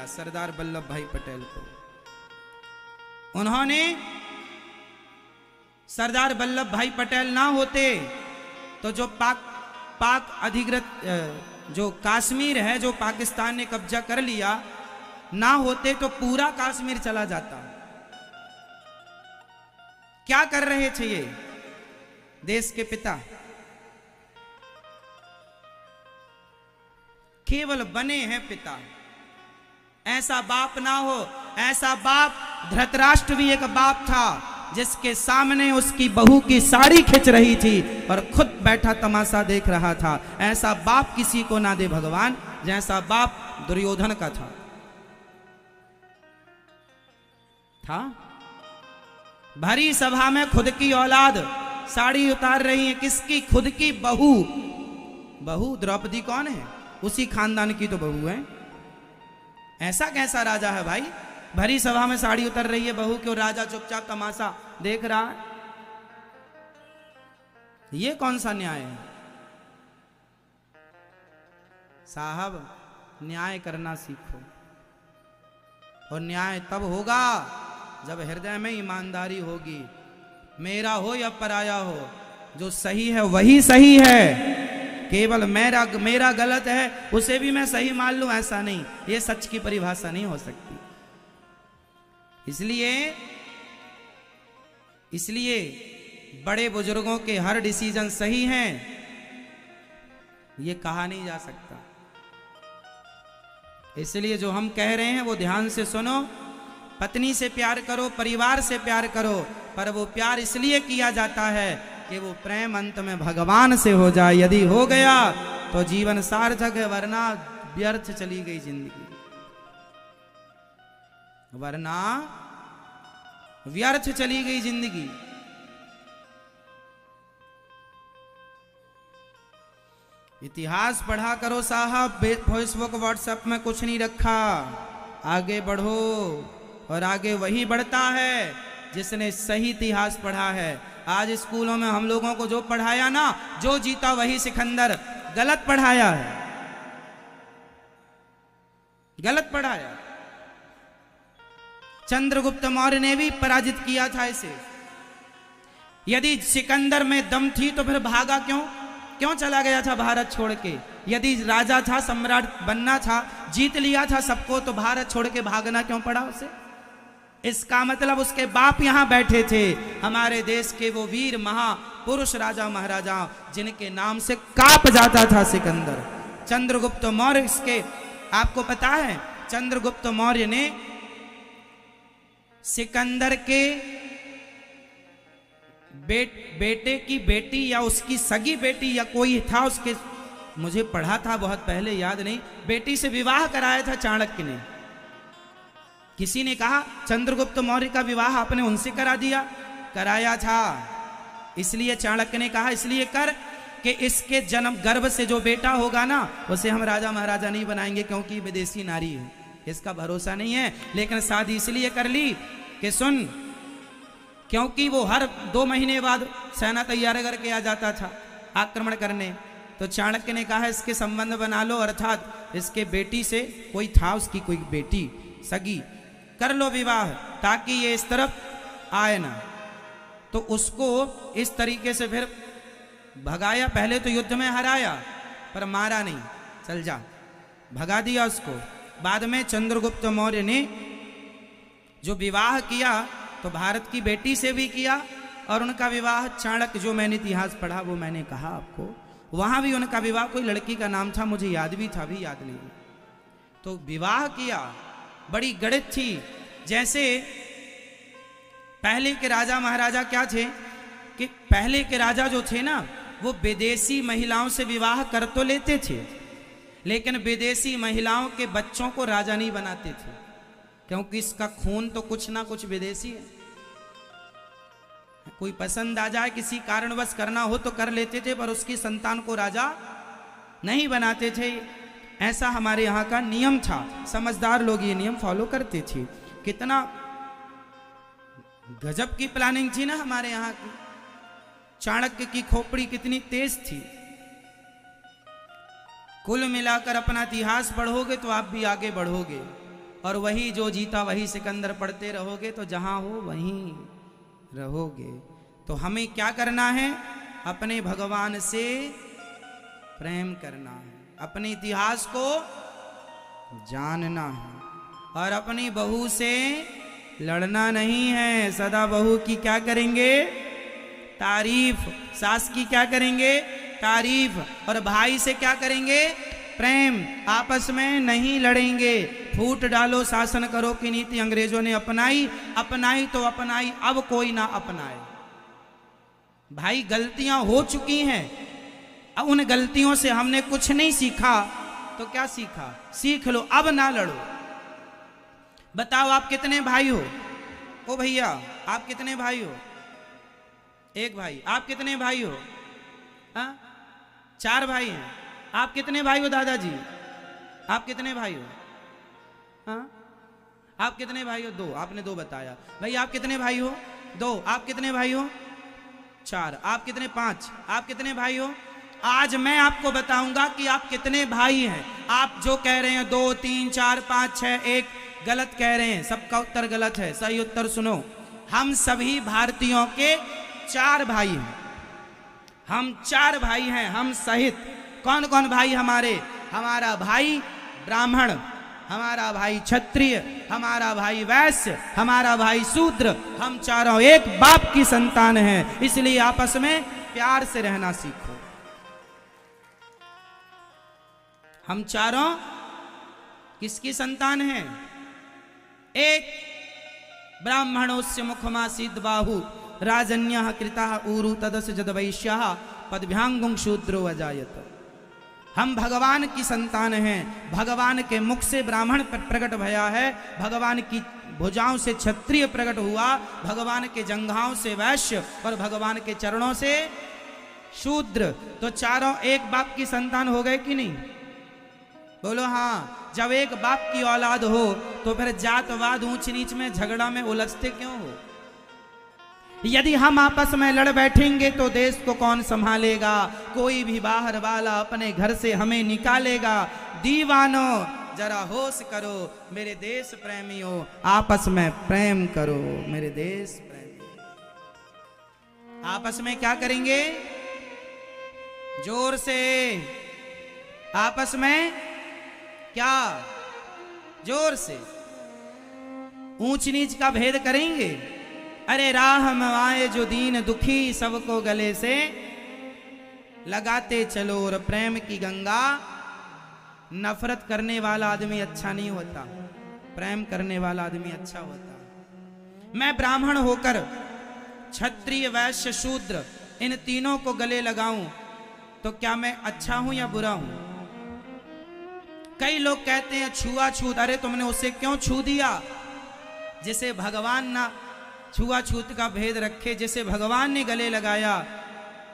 लिया सरदार वल्लभ भाई पटेल को। उन्होंने सरदार वल्लभ भाई पटेल ना होते तो जो पाक अधिकृत जो कश्मीर है, जो पाकिस्तान ने कब्जा कर लिया, ना होते तो पूरा कश्मीर चला जाता। क्या कर रहे थे ये देश के पिता? केवल बने हैं पिता। ऐसा बाप ना हो। ऐसा बाप, धृतराष्ट्र भी एक बाप था जिसके सामने उसकी बहू की साड़ी खिंच रही थी और खुद बैठा तमाशा देख रहा था। ऐसा बाप किसी को ना दे भगवान, जैसा बाप दुर्योधन का था। भरी सभा में खुद की औलाद साड़ी उतार रही है। किसकी? खुद की बहू। बहू द्रौपदी कौन है? उसी खानदान की तो बहू है। ऐसा कैसा राजा है भाई? भरी सभा में साड़ी उतर रही है बहू क्यों? राजा चुपचाप तमाशा देख रहा है। ये कौन सा न्याय है साहब? न्याय करना सीखो, और न्याय तब होगा जब हृदय में ईमानदारी होगी। मेरा हो या पराया हो, जो सही है वही सही है। केवल मेरा गलत है उसे भी मैं सही मान लूं, ऐसा नहीं। ये सच की परिभाषा नहीं हो सकती। इसलिए बड़े बुजुर्गों के हर डिसीजन सही हैं, ये कहा नहीं जा सकता। इसलिए जो हम कह रहे हैं वो ध्यान से सुनो। पत्नी से प्यार करो, परिवार से प्यार करो, पर वो प्यार इसलिए किया जाता है कि वो प्रेम अंत में भगवान से हो जाए। यदि हो गया तो जीवन सार्थक है, वरना व्यर्थ चली गई जिंदगी। वरना व्यर्थ चली गई जिंदगी। इतिहास पढ़ा करो साहब। फेसबुक व्हाट्सएप में कुछ नहीं रखा। आगे बढ़ो, और आगे वही बढ़ता है जिसने सही इतिहास पढ़ा है। आज स्कूलों में हम लोगों को जो पढ़ाया ना, जो जीता वही सिकंदर, गलत पढ़ाया है। गलत पढ़ाया। चंद्रगुप्त मौर्य ने भी पराजित किया था इसे। यदि सिकंदर में दम थी तो फिर भागा क्यों चला गया था भारत छोड़ के? यदि राजा था, सम्राट बनना था, जीत लिया था सबको, तो भारत छोड़ के भागना क्यों पड़ा उसे? इसका मतलब उसके बाप यहां बैठे थे, हमारे देश के वो वीर महापुरुष राजा महाराजा जिनके नाम से कांप जाता था सिकंदर। चंद्रगुप्त मौर्य, इसके आपको पता है चंद्रगुप्त मौर्य ने सिकंदर के बेटे की बेटी या उसकी सगी बेटी या कोई था उसके, मुझे पढ़ा था बहुत पहले, याद नहीं, बेटी से विवाह कराया था चाणक्य ने। किसी ने कहा चंद्रगुप्त मौर्य का विवाह आपने उनसे करा दिया। कराया था। इसलिए चाणक्य ने कहा इसलिए कर कि इसके जन्म गर्भ से जो बेटा होगा ना, उसे हम राजा महाराजा नहीं बनाएंगे, क्योंकि विदेशी नारी है, इसका भरोसा नहीं है। लेकिन शादी इसलिए कर ली कि सुन, क्योंकि वो हर 2 महीने बाद सेना तैयार करके आ जाता था आक्रमण करने। तो चाणक्य ने कहा इसके संबंध बना लो, अर्थात इसके बेटी से कोई था, उसकी कोई बेटी सगी, कर लो विवाह, ताकि ये इस तरफ आए ना। तो उसको इस तरीके से फिर भगाया। पहले तो युद्ध में हराया, पर मारा नहीं, चल जा, भगा दिया उसको। बाद में चंद्रगुप्त मौर्य ने जो विवाह किया तो भारत की बेटी से भी किया, और उनका विवाह चाणक्य, जो मैंने इतिहास पढ़ा वो मैंने कहा आपको, वहां भी उनका विवाह कोई लड़की का नाम था, मुझे याद भी था, भी याद नहीं। तो विवाह किया, बड़ी गणित थी। जैसे पहले के राजा महाराजा क्या थे कि पहले के राजा जो थे ना, वो विदेशी महिलाओं से विवाह कर तो लेते थे, लेकिन विदेशी महिलाओं के बच्चों को राजा नहीं बनाते थे, क्योंकि इसका खून तो कुछ ना कुछ विदेशी है। कोई पसंद आ जाए, किसी कारणवश करना हो तो कर लेते थे, पर उसकी संतान को राजा नहीं बनाते थे। ऐसा हमारे यहाँ का नियम था। समझदार लोग ये नियम फॉलो करते थे। कितना गजब की प्लानिंग थी ना हमारे यहाँ की। चाणक्य की खोपड़ी कितनी तेज थी। कुल मिलाकर अपना इतिहास पढ़ोगे तो आप भी आगे बढ़ोगे। और वही जो जीता वही सिकंदर पढ़ते रहोगे तो जहां हो वहीं रहोगे। तो हमें क्या करना है? अपने भगवान से प्रेम करना है, अपने इतिहास को जानना है और अपनी बहू से लड़ना नहीं है। सदा बहू की क्या करेंगे? तारीफ। सास की क्या करेंगे? तारीफ। और भाई से क्या करेंगे? प्रेम। आपस में नहीं लड़ेंगे। फूट डालो शासन करो की नीति अंग्रेजों ने अपनाई तो अपनाई, अब कोई ना अपनाए। भाई गलतियां हो चुकी हैं, अब उन गलतियों से हमने कुछ नहीं सीखा तो क्या सीखा? सीख लो, अब ना लड़ो। बताओ आप कितने भाई हो? ओ भैया आप कितने भाई हो? एक भाई। आप कितने भाई हो? हाँ 4 भाई हैं। आप कितने भाई हो दादाजी? आप कितने भाई हो? हाँ आप कितने भाई हो? 2। आपने 2 बताया। भाई आप कितने भाई हो? 2। आप कितने भाई हो? 4। आप कितने? 5। आप कितने भाई हो? आज मैं आपको बताऊंगा कि आप कितने भाई हैं। आप जो कह रहे हैं 2 3 4 5 6 1, गलत कह रहे हैं। सबका उत्तर गलत है। सही उत्तर सुनो। हम सभी भारतीयों के 4 भाई हैं। हम 4 भाई हैं, हम सहित। कौन कौन भाई हमारे? हमारा भाई ब्राह्मण, हमारा भाई क्षत्रिय, हमारा भाई वैश्य, हमारा भाई शूद्र। हम चारों एक बाप की संतान हैं। इसलिए आपस में प्यार से रहना सीखो। हम चारों किसकी संतान हैं? एक ब्राह्मणोस्य मुखमासीद बाहु राजन्यः कृतः ऊरु तदस जदवैश्यः पदभ्यांगुं शूद्रो अजायत। हम भगवान की संतान हैं। भगवान के मुख से ब्राह्मण प्रकट भया है, भगवान की भुजाओं से क्षत्रिय प्रकट हुआ, भगवान के जंघाओं से वैश्य और भगवान के चरणों से शूद्र। तो चारों एक बाप की संतान हो गए कि नहीं? बोलो हाँ। जब एक बाप की औलाद हो तो फिर जातवाद ऊंच नीच में झगड़ा में उलझते क्यों हो? यदि हम आपस में लड़ बैठेंगे तो देश को कौन संभालेगा? कोई भी बाहर वाला अपने घर से हमें निकालेगा। दीवानो जरा होश करो, मेरे देश प्रेमियों आपस में प्रेम करो। मेरे देश प्रेमी आपस में क्या करेंगे? जोर से आपस में क्या? जोर से ऊंच नीच का भेद करेंगे। अरे राह में आए जो दीन दुखी सबको गले से लगाते चलो। और प्रेम की गंगा, नफरत करने वाला आदमी अच्छा नहीं होता, प्रेम करने वाला आदमी अच्छा होता। मैं ब्राह्मण होकर क्षत्रिय वैश्य शूद्र इन तीनों को गले लगाऊं तो क्या मैं अच्छा हूं या बुरा हूं? कई लोग कहते हैं छुआछूत। अरे तुमने उसे क्यों छू दिया? जिसे भगवान ना छुआछूत का भेद रखे, जिसे भगवान ने गले लगाया।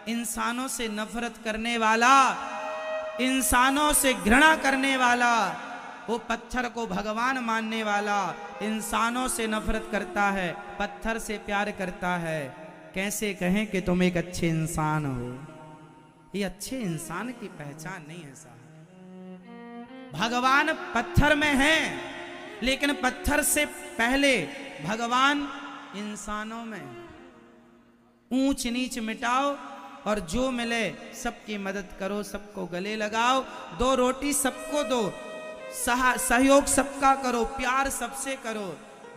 इंसानों से नफरत करने वाला, इंसानों से घृणा करने वाला, वो पत्थर को भगवान मानने वाला इंसानों से नफरत करता है, पत्थर से प्यार करता है। कैसे कहें कि तुम एक अच्छे इंसान हो? ये अच्छे इंसान की पहचान नहीं है साहब। भगवान पत्थर में है, लेकिन पत्थर से पहले भगवान इंसानों में। ऊंच नीच मिटाओ और जो मिले सबकी मदद करो, सबको गले लगाओ। 2 रोटी सबको दो, सहयोग सबका करो, प्यार सबसे करो।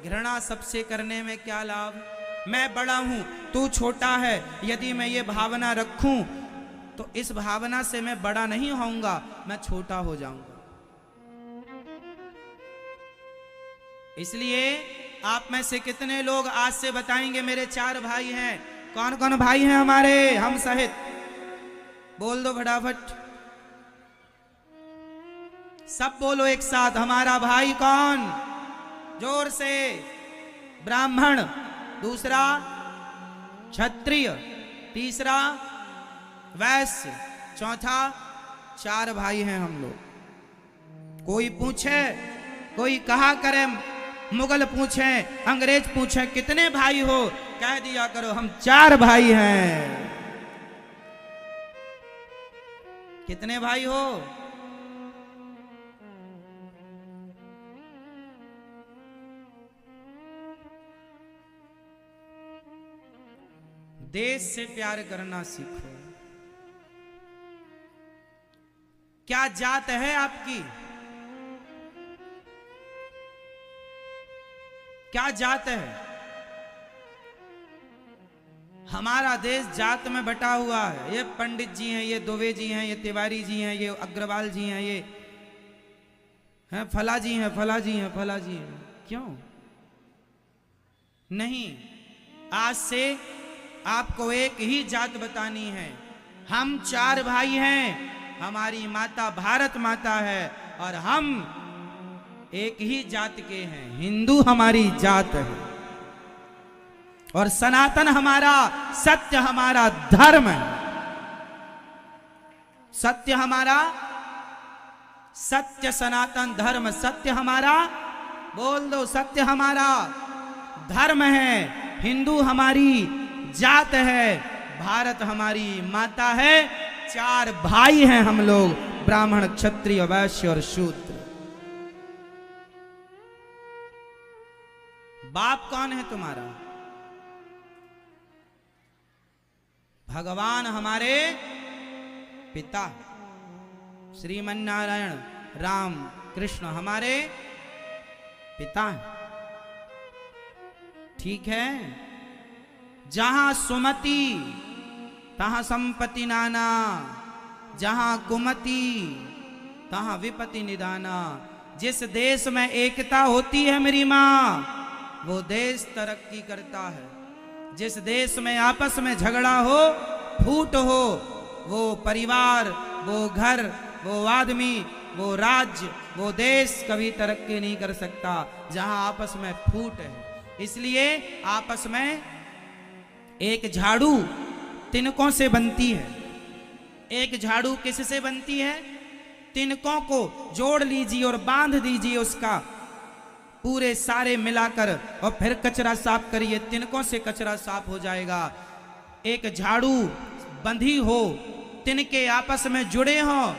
घृणा सबसे करने में क्या लाभ? मैं बड़ा हूं तू छोटा है, यदि मैं ये भावना रखूं तो इस भावना से मैं बड़ा नहीं होऊंगा, मैं छोटा हो जाऊंगा। इसलिए आप में से कितने लोग आज से बताएंगे मेरे 4 भाई हैं? कौन कौन भाई हैं हमारे, हम सहित? बोल दो फटाफट, सब बोलो एक साथ। हमारा भाई कौन? जोर से। ब्राह्मण, दूसरा क्षत्रिय, तीसरा वैश्य, चौथा। 4 भाई हैं हम लोग। कोई पूछे, कोई कहा करे, मुगल पूछे, अंग्रेज पूछे कितने भाई हो, कह दिया करो हम 4 भाई हैं। कितने भाई हो? देश से प्यार करना सीखो। क्या जात है आपकी? क्या जात है? हमारा देश जात में बटा हुआ है। ये पंडित जी हैं, ये दुबे जी हैं, ये तिवारी जी हैं, ये अग्रवाल जी हैं, ये हैं फला जी हैं, फला जी हैं, फला जी हैं। क्यों नहीं? आज से आपको एक ही जात बतानी है। हम 4 भाई हैं, हमारी माता भारत माता है और हम एक ही जात के हैं। हिंदू हमारी जात है और सनातन हमारा, सत्य हमारा धर्म है। सत्य हमारा, सत्य सनातन धर्म, सत्य हमारा, बोल दो, सत्य हमारा धर्म है। हिंदू हमारी जात है, भारत हमारी माता है। 4 भाई हैं हम लोग, ब्राह्मण, क्षत्रिय, वैश्य और शूद्र। बाप कौन है तुम्हारा? भगवान हमारे पिता, श्रीमन्नारायण राम कृष्ण हमारे पिता हैं। ठीक है? जहां सुमति तहां संपत्ति नाना, जहां कुमति तहां विपत्ति निदाना। जिस देश में एकता होती है मेरी मां, वो देश तरक्की करता है। जिस देश में आपस में झगड़ा हो, फूट हो, वो परिवार, वो घर, वो आदमी, वो राज्य, वो देश कभी तरक्की नहीं कर सकता जहां आपस में फूट है। इसलिए आपस में एक झाड़ू तिनकों से बनती है। एक झाड़ू किससे बनती है? तिनकों को जोड़ लीजिए और बांध दीजिए उसका, पूरे सारे मिलाकर, और फिर कचरा साफ करिए, तिनकों से कचरा साफ हो जाएगा। एक झाड़ू बंधी हो, तिनके आपस में जुड़े हो,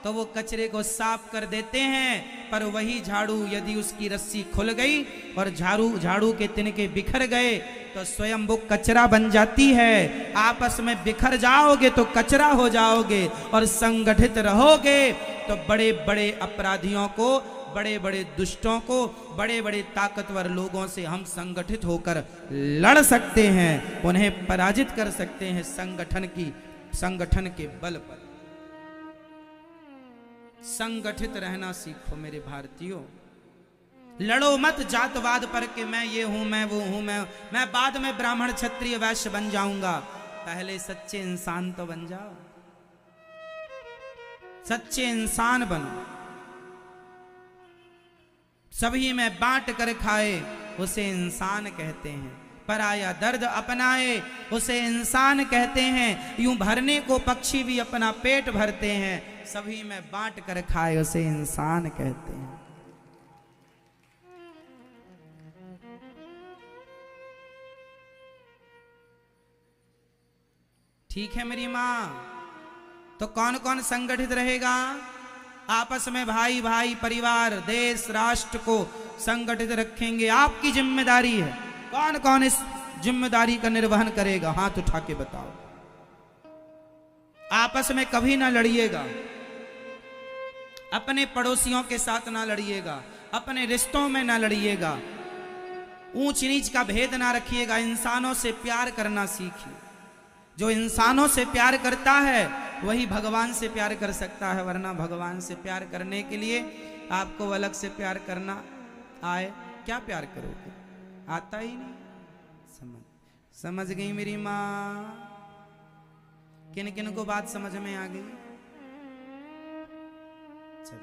तो वो कचरे को साफ कर देते हैं। पर वही झाड़ू यदि उसकी रस्सी खुल गई और झाड़ू के तिनके बिखर गए तो स्वयं वो कचरा बन जाती है। आपस में बिखर जाओगे तो कचरा हो जाओगे, और संगठित रहोगे तो बड़े बड़े अपराधियों को, बड़े बड़े दुष्टों को, बड़े बड़े ताकतवर लोगों से हम संगठित होकर लड़ सकते हैं, उन्हें पराजित कर सकते हैं संगठन के बल पर। संगठित रहना सीखो मेरे भारतीयों। लड़ो मत जातवाद पर कि मैं ये हूं, मैं वो हूं, मैं बाद में ब्राह्मण, क्षत्रिय, वैश्य बन जाऊंगा। पहले सच्चे इंसान तो बन जाओ। सच्चे इंसान बनो। सभी में बांट कर खाए उसे इंसान कहते हैं। पराया दर्द अपनाए उसे इंसान कहते हैं। यूं भरने को पक्षी भी अपना पेट भरते हैं, सभी में बांट कर खाए उसे इंसान कहते हैं। ठीक है मेरी मां? तो कौन कौन संगठित रहेगा? आपस में भाई भाई, परिवार, देश, राष्ट्र को संगठित रखेंगे। आपकी जिम्मेदारी है। कौन कौन इस जिम्मेदारी का निर्वहन करेगा? हाथ उठा के बताओ। आपस में कभी ना लड़िएगा, अपने पड़ोसियों के साथ ना लड़िएगा, अपने रिश्तों में ना लड़िएगा, ऊंच नीच का भेद ना रखिएगा। इंसानों से प्यार करना सीखिए। जो इंसानों से प्यार करता है वही भगवान से प्यार कर सकता है, वरना भगवान से प्यार करने के लिए आपको अलग से प्यार करना आए, क्या प्यार करोगे? आता ही नहीं। समझ गई मेरी माँ? किन किन को बात समझ में आ गई? चल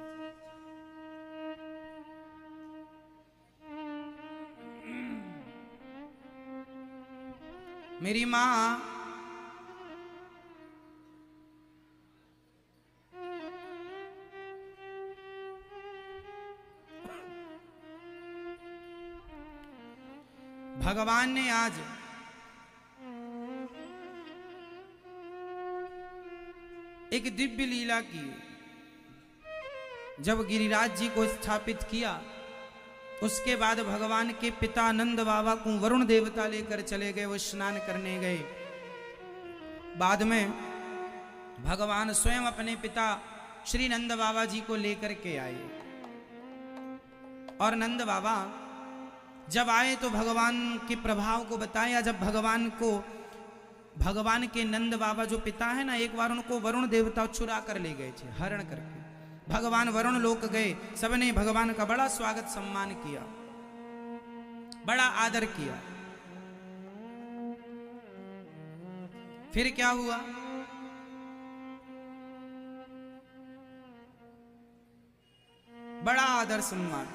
मेरी माँ, भगवान ने आज एक दिव्य लीला की। जब गिरिराज जी को स्थापित किया, उसके बाद भगवान के पिता नंद बाबा को वरुण देवता लेकर चले गए। वो स्नान करने गए, बाद में भगवान स्वयं अपने पिता श्री नंद बाबा जी को लेकर के आए। और नंद बाबा जब आए तो भगवान के प्रभाव को बताया। जब भगवान के नंद बाबा जो पिता है ना, एक बार उनको वरुण देवता चुरा कर ले गए थे, हरण करके। भगवान वरुण लोक गए, सबने भगवान का बड़ा स्वागत सम्मान किया, बड़ा आदर किया। फिर क्या हुआ, बड़ा आदर सम्मान।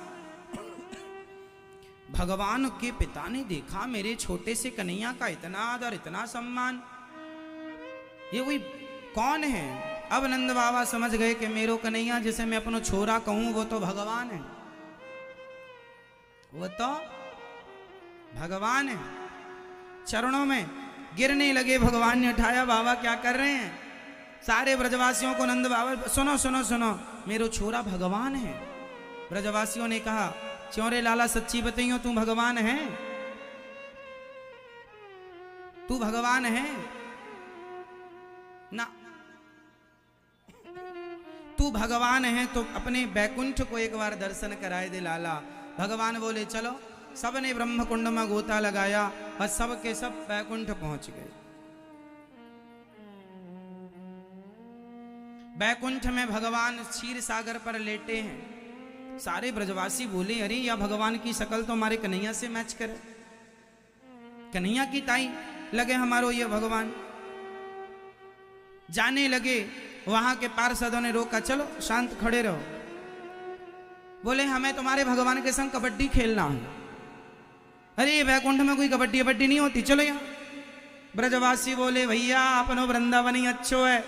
भगवान के पिता ने देखा मेरे छोटे से कन्हैया का इतना आदर, इतना सम्मान, ये कोई कौन है। अब नंद बाबा समझ गए कि मेरो कन्हैया जिसे मैं अपना छोरा कहूं वो तो भगवान है, वो तो भगवान है। चरणों में गिरने लगे। भगवान ने उठाया, बाबा क्या कर रहे हैं। सारे ब्रजवासियों को नंद बाबा, सुनो सुनो सुनो, मेरो छोरा भगवान है। ब्रजवासियों ने कहा, च्योरे लाला सच्ची बताइयो, तू भगवान है, तू भगवान है ना। तू भगवान है तो अपने बैकुंठ को एक बार दर्शन कराए दे लाला। भगवान बोले चलो। सबने ब्रह्मकुंड में गोता लगाया और सब के सब बैकुंठ पहुंच गए। बैकुंठ में भगवान क्षीर सागर पर लेटे हैं। सारे ब्रजवासी बोले, अरे या भगवान की शकल तो हमारे कन्हैया से मैच करे, कन्हैया की ताई लगे हमारो ये भगवान। जाने लगे, वहां के पार्षदों ने रोका, चलो शांत खड़े रहो। बोले हमें तुम्हारे भगवान के संग कबड्डी खेलना है। अरे बैकुंठ में कोई कबड्डी वबड्डी नहीं होती, चलो यहाँ। ब्रजवासी बोले, भैया अपनो वृंदावन ही अच्छो है,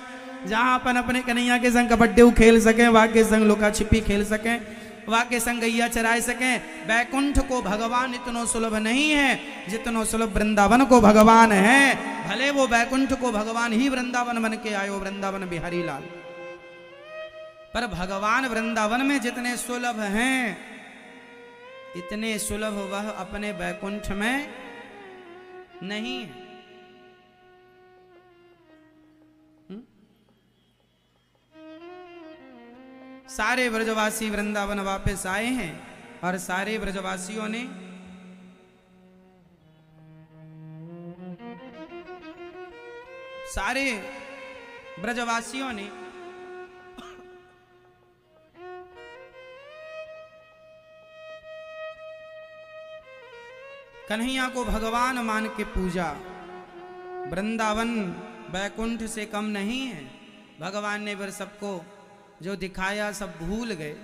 जहां अपन अपने कन्हैया के संग कबड्डी खेल सके, वहां के संग लुका छिपी खेल सके, वहां के संग गैया चराए सके। बैकुंठ को भगवान इतनो सुलभ नहीं है जितनो सुलभ वृंदावन को भगवान है। भले वो बैकुंठ को भगवान ही वृंदावन बन के आयो, वृंदावन बिहारी लाल, पर भगवान वृंदावन में जितने सुलभ हैं इतने सुलभ वह अपने बैकुंठ में नहीं है। सारे ब्रजवासी वृंदावन वापस आए हैं और सारे ब्रजवासियों ने कन्हैया को भगवान मान के पूजा। वृंदावन बैकुंठ से कम नहीं है। भगवान ने फिर सबको जो दिखाया सब भूल गए।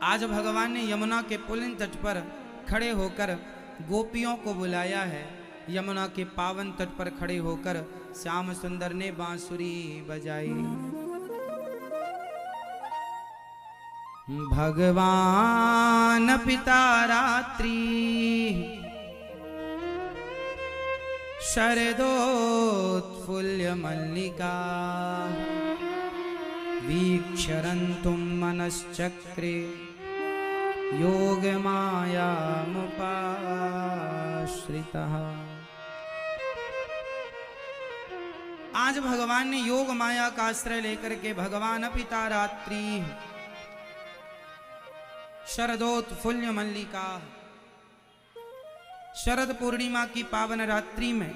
आज भगवान ने यमुना के पुलिन तट पर खड़े होकर गोपियों को बुलाया है। यमुना के पावन तट पर खड़े होकर श्याम सुंदर ने बांसुरी बजाई। भगवान पिता रात्रि शरदोत्फुल्ल मल्लिका वीक्षरन्तुं मनश्चक्रे योगमायामुपाश्रितः। आज भगवान ने योग माया का आश्रय लेकर के भगवान पिता रात्रि शरदोत्फुल्ल मल्लिका, शरद पूर्णिमा की पावन रात्रि में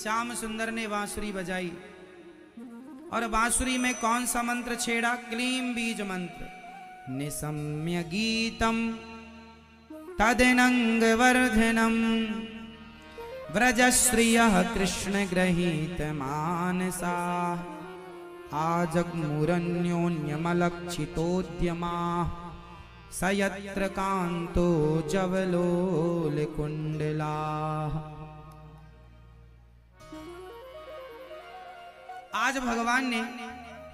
श्याम सुंदर ने बांसुरी बजाई। और बांसुरी में कौन सा मंत्र छेड़ा? क्लीम बीज मंत्र। निशम्य गीतम तदनंग वर्धनम व्रजश्रियः कृष्ण गृहीत मानसा आजग्मुरन्योन्यमलक्षितोद्यमा स यत्र कांतो जवलोल कुंडला। आज भगवान ने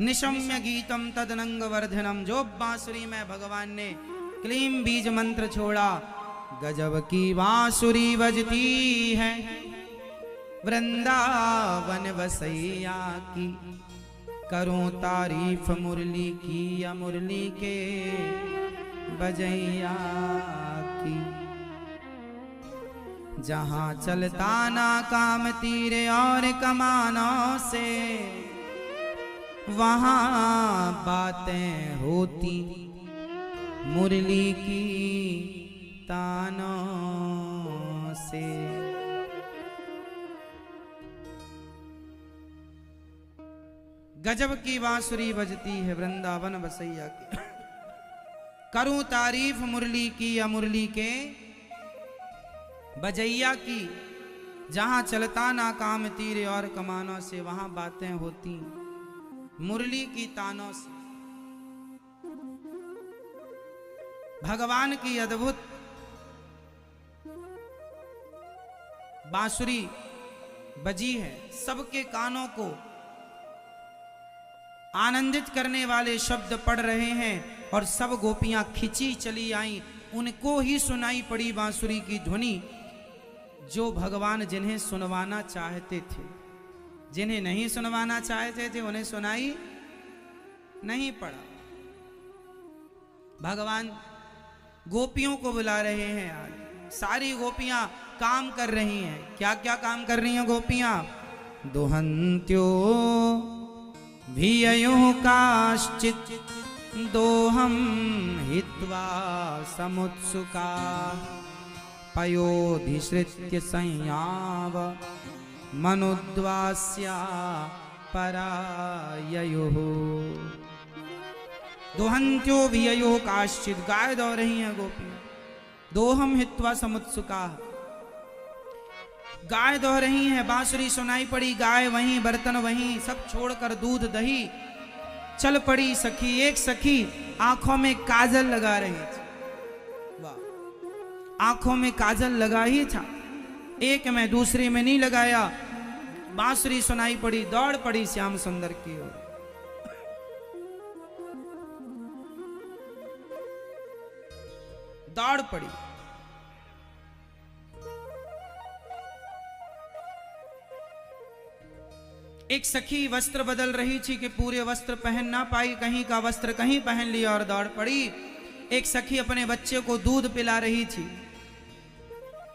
निशम्य गीतम तदनंग वर्धनम, जो बांसुरी में भगवान ने क्लीम बीज मंत्र छोड़ा, गजब की बांसुरी बजती है वृंदावन वसैया की। करूं तारीफ मुरली की या मुरली के बजैया की। जहाँ चलता ना काम तीर और कमानों से, वहाँ बातें होती मुरली की तानों से। गजब की बांसुरी बजती है वृंदावन बसैया की। करूं तारीफ मुरली की या मुरली के बजैया की। जहां चलता ना काम तीर और कमानों से, वहां बातें होती मुरली की तानों से। भगवान की अद्भुत बांसुरी बजी है, सबके कानों को आनंदित करने वाले शब्द पढ़ रहे हैं और सब गोपियां खिंची चली आई। उनको ही सुनाई पड़ी बांसुरी की ध्वनि, जो भगवान जिन्हें सुनवाना चाहते थे। जिन्हें नहीं सुनवाना चाहते थे उन्हें सुनाई नहीं पड़ा। भगवान गोपियों को बुला रहे हैं। आज सारी गोपियां काम कर रही हैं। क्या क्या काम कर रही हैं गोपियां? दुहंत्यो भिययुः काश्चित् दोहम हित्वा समुत्सुका, पयोधिश्रित्य संयाव मनुद्वास्या पराययुः। दोहंत्यो भिययुः काश्चित्, गाय दौड़ रही हैं गोपियां। दोहम हित्वा समुत्सुका, गाय दौड़ रही हैं। बांसुरी सुनाई पड़ी, गाय वहीं, बर्तन वहीं, सब छोड़कर दूध दही चल पड़ी सखी। एक सखी आंखों में काजल लगा रही थी। वाह, आंखों में काजल लगा ही था, एक में दूसरे में नहीं लगाया। बांसुरी सुनाई पड़ी, दौड़ पड़ी श्याम सुंदर की ओर। दौड़ पड़ी। एक सखी वस्त्र बदल रही थी कि पूरे वस्त्र पहन ना पाई, कहीं का वस्त्र कहीं पहन लिया और दौड़ पड़ी। एक सखी अपने बच्चे को दूध पिला रही थी,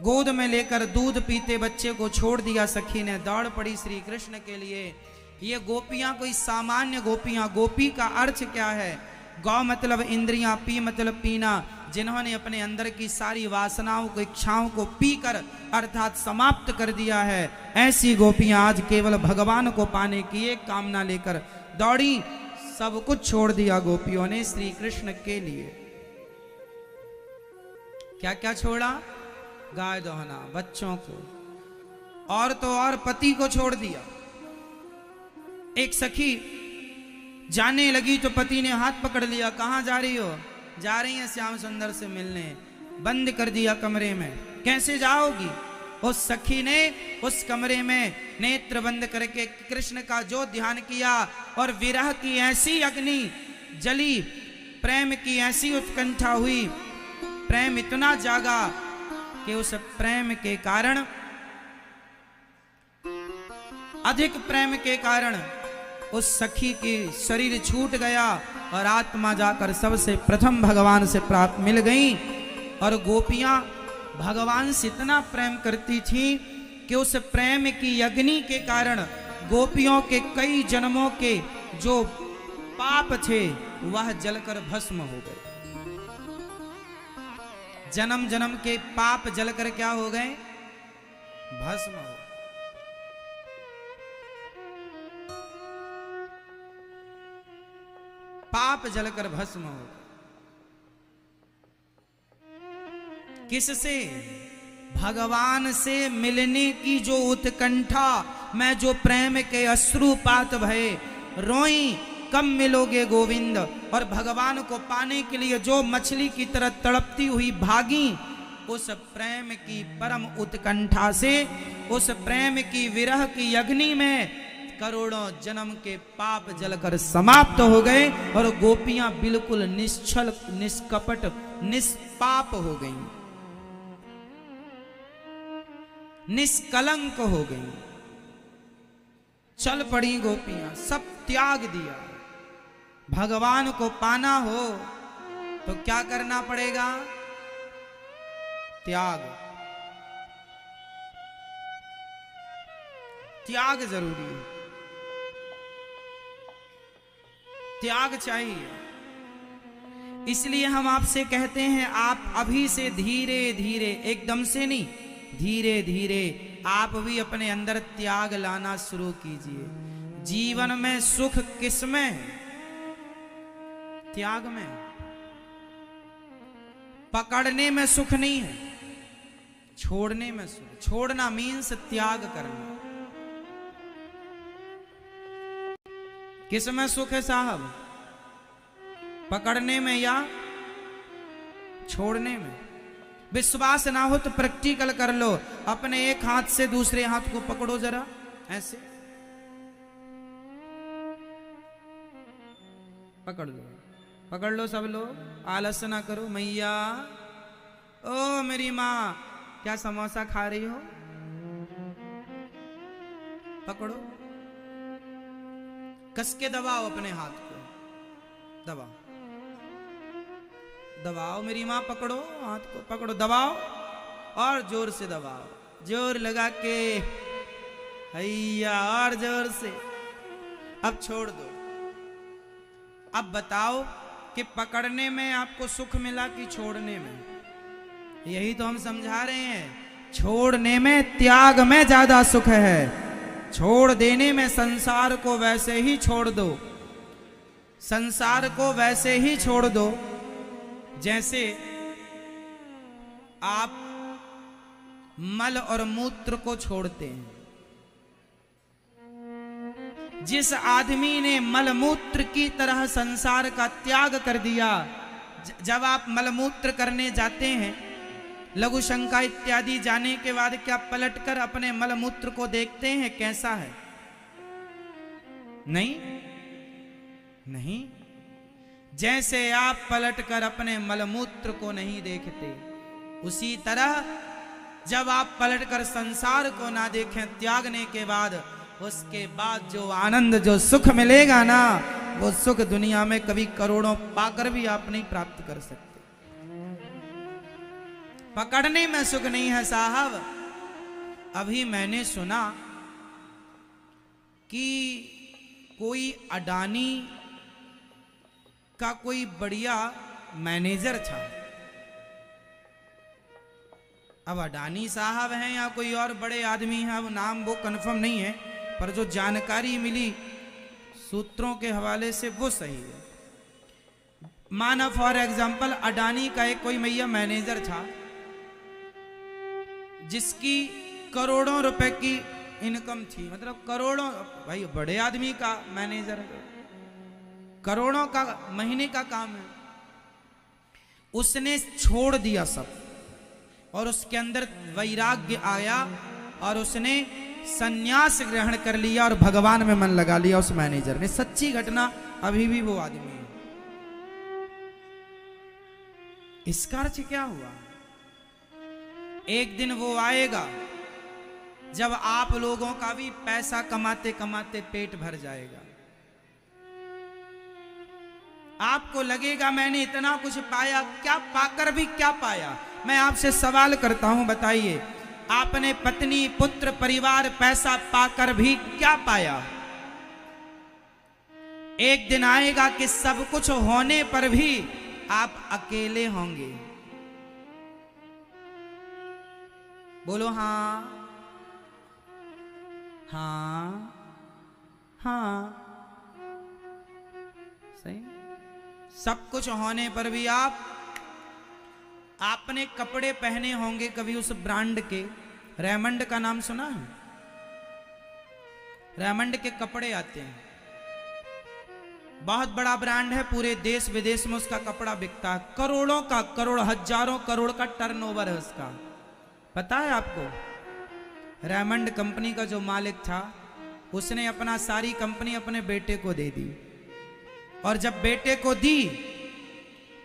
गोद में लेकर दूध पीते बच्चे को छोड़ दिया सखी ने, दौड़ पड़ी श्री कृष्ण के लिए। ये गोपियां कोई सामान्य गोपियां, गोपी का अर्थ क्या है? गौ मतलब इंद्रियां, पी मतलब पीना। जिन्होंने अपने अंदर की सारी वासनाओं को, इच्छाओं को पीकर अर्थात समाप्त कर दिया है, ऐसी गोपियां आज केवल भगवान को पाने की एक कामना लेकर दौड़ी। सब कुछ छोड़ दिया गोपियों ने श्री कृष्ण के लिए। क्या क्या छोड़ा? गाय दोहना, बच्चों को, और तो और पति को छोड़ दिया। एक सखी जाने लगी तो पति ने हाथ पकड़ लिया। कहां जा रही हो? जा रही है श्याम सुंदर से मिलने। बंद कर दिया कमरे में। कैसे जाओगी? उस सखी ने उस कमरे में नेत्र बंद करके कृष्ण का जो ध्यान किया और विरह की ऐसी अग्नि जली, प्रेम की ऐसी उत्कंठा हुई, प्रेम इतना जागा कि उस प्रेम के कारण, अधिक प्रेम के कारण उस सखी की शरीर छूट गया और आत्मा जाकर सबसे प्रथम भगवान से प्राप्त मिल गई। और गोपियां भगवान से इतना प्रेम करती थी कि उस प्रेम की अग्नि के कारण गोपियों के कई जन्मों के जो पाप थे वह जलकर भस्म हो गए। जन्म जन्म के पाप जलकर क्या हो गए? भस्म हो गए। पाप जलकर भस्म हो। किससे? भगवान से मिलने की जो उत्कंठा, मैं जो प्रेम के अश्रुपात भये रोई, कब मिलोगे गोविंद। और भगवान को पाने के लिए जो मछली की तरह तड़पती हुई भागी, उस प्रेम की परम उत्कंठा से, उस प्रेम की विरह की अग्नि में करोड़ों जन्म के पाप जलकर समाप्त हो गए और गोपियां बिल्कुल निश्चल, निष्कपट, निष्पाप हो गईं, निष्कलंक हो गईं। चल पड़ी गोपियां, सब त्याग दिया। भगवान को पाना हो तो क्या करना पड़ेगा? त्याग। त्याग जरूरी है, त्याग चाहिए। इसलिए हम आपसे कहते हैं, आप अभी से धीरे धीरे, एकदम से नहीं, धीरे धीरे आप भी अपने अंदर त्याग लाना शुरू कीजिए। जीवन में सुख किसमें है? त्याग में। पकड़ने में सुख नहीं है, छोड़ने में सुख। छोड़ना मीन्स त्याग करना। किसमें सुख है साहब? पकड़ने में या छोड़ने में? विश्वास ना हो तो प्रैक्टिकल कर लो। अपने एक हाथ से दूसरे हाथ को पकड़ो जरा, ऐसे पकड़ लो, पकड़ लो सब लोग, आलस ना करो। मैया, ओ मेरी माँ, क्या समोसा खा रही हो? पकड़ो, कस के दबाओ अपने हाथ को, दबाओ दबाओ। मेरी माँ, पकड़ो हाथ को, पकड़ो, दबाओ और जोर से दबाओ, जोर लगा के, हैया, और जोर से। अब छोड़ दो। अब बताओ कि पकड़ने में आपको सुख मिला कि छोड़ने में? यही तो हम समझा रहे हैं। छोड़ने में, त्याग में ज्यादा सुख है। छोड़ देने में संसार को वैसे ही छोड़ दो, संसार को वैसे ही छोड़ दो जैसे आप मल और मूत्र को छोड़ते हैं। जिस आदमी ने मल मूत्र की तरह संसार का त्याग कर दिया, जब आप मलमूत्र करने जाते हैं, लघु शंका इत्यादि जाने के बाद क्या पलटकर अपने मलमूत्र को देखते हैं कैसा है? नहीं, नहीं। जैसे आप पलटकर अपने मलमूत्र को नहीं देखते, उसी तरह जब आप पलटकर संसार को ना देखें त्यागने के बाद, उसके बाद जो आनंद, जो सुख मिलेगा ना, वो सुख दुनिया में कभी करोड़ों पाकर भी आप नहीं प्राप्त कर सकते। पकड़ने में सुख नहीं है साहब। अभी मैंने सुना कि कोई अडानी का कोई बढ़िया मैनेजर था। अब अडानी साहब हैं या कोई और बड़े आदमी हैं, अब नाम वो कंफर्म नहीं है, पर जो जानकारी मिली सूत्रों के हवाले से वो सही है। माना फॉर एग्जाम्पल, अडानी का एक कोई मैया मैनेजर था जिसकी करोड़ों रुपए की इनकम थी। मतलब करोड़ों, भाई बड़े आदमी का मैनेजर है, करोड़ों का महीने का काम है। उसने छोड़ दिया सब और उसके अंदर वैराग्य आया और उसने संन्यास ग्रहण कर लिया और भगवान में मन लगा लिया उस मैनेजर ने। सच्ची घटना, अभी भी वो आदमी है। इसका अर्थ क्या हुआ? एक दिन वो आएगा जब आप लोगों का भी पैसा कमाते कमाते पेट भर जाएगा। आपको लगेगा मैंने इतना कुछ पाया, क्या पाकर भी क्या पाया? मैं आपसे सवाल करता हूं, बताइए, आपने पत्नी, पुत्र, परिवार, पैसा पाकर भी क्या पाया? एक दिन आएगा कि सब कुछ होने पर भी आप अकेले होंगे। बोलो हाँ, हाँ, हाँ, सही। सब कुछ होने पर भी आपने कपड़े पहने होंगे कभी उस ब्रांड के। रेमंड का नाम सुना है? रेमंड के कपड़े आते हैं, बहुत बड़ा ब्रांड है, पूरे देश विदेश में उसका कपड़ा बिकता है। करोड़ों का, करोड़, हजारों करोड़ का टर्नओवर है उसका। पता है आपको? रेमंड कंपनी का जो मालिक था, उसने अपना सारी कंपनी अपने बेटे को दे दी, और जब बेटे को दी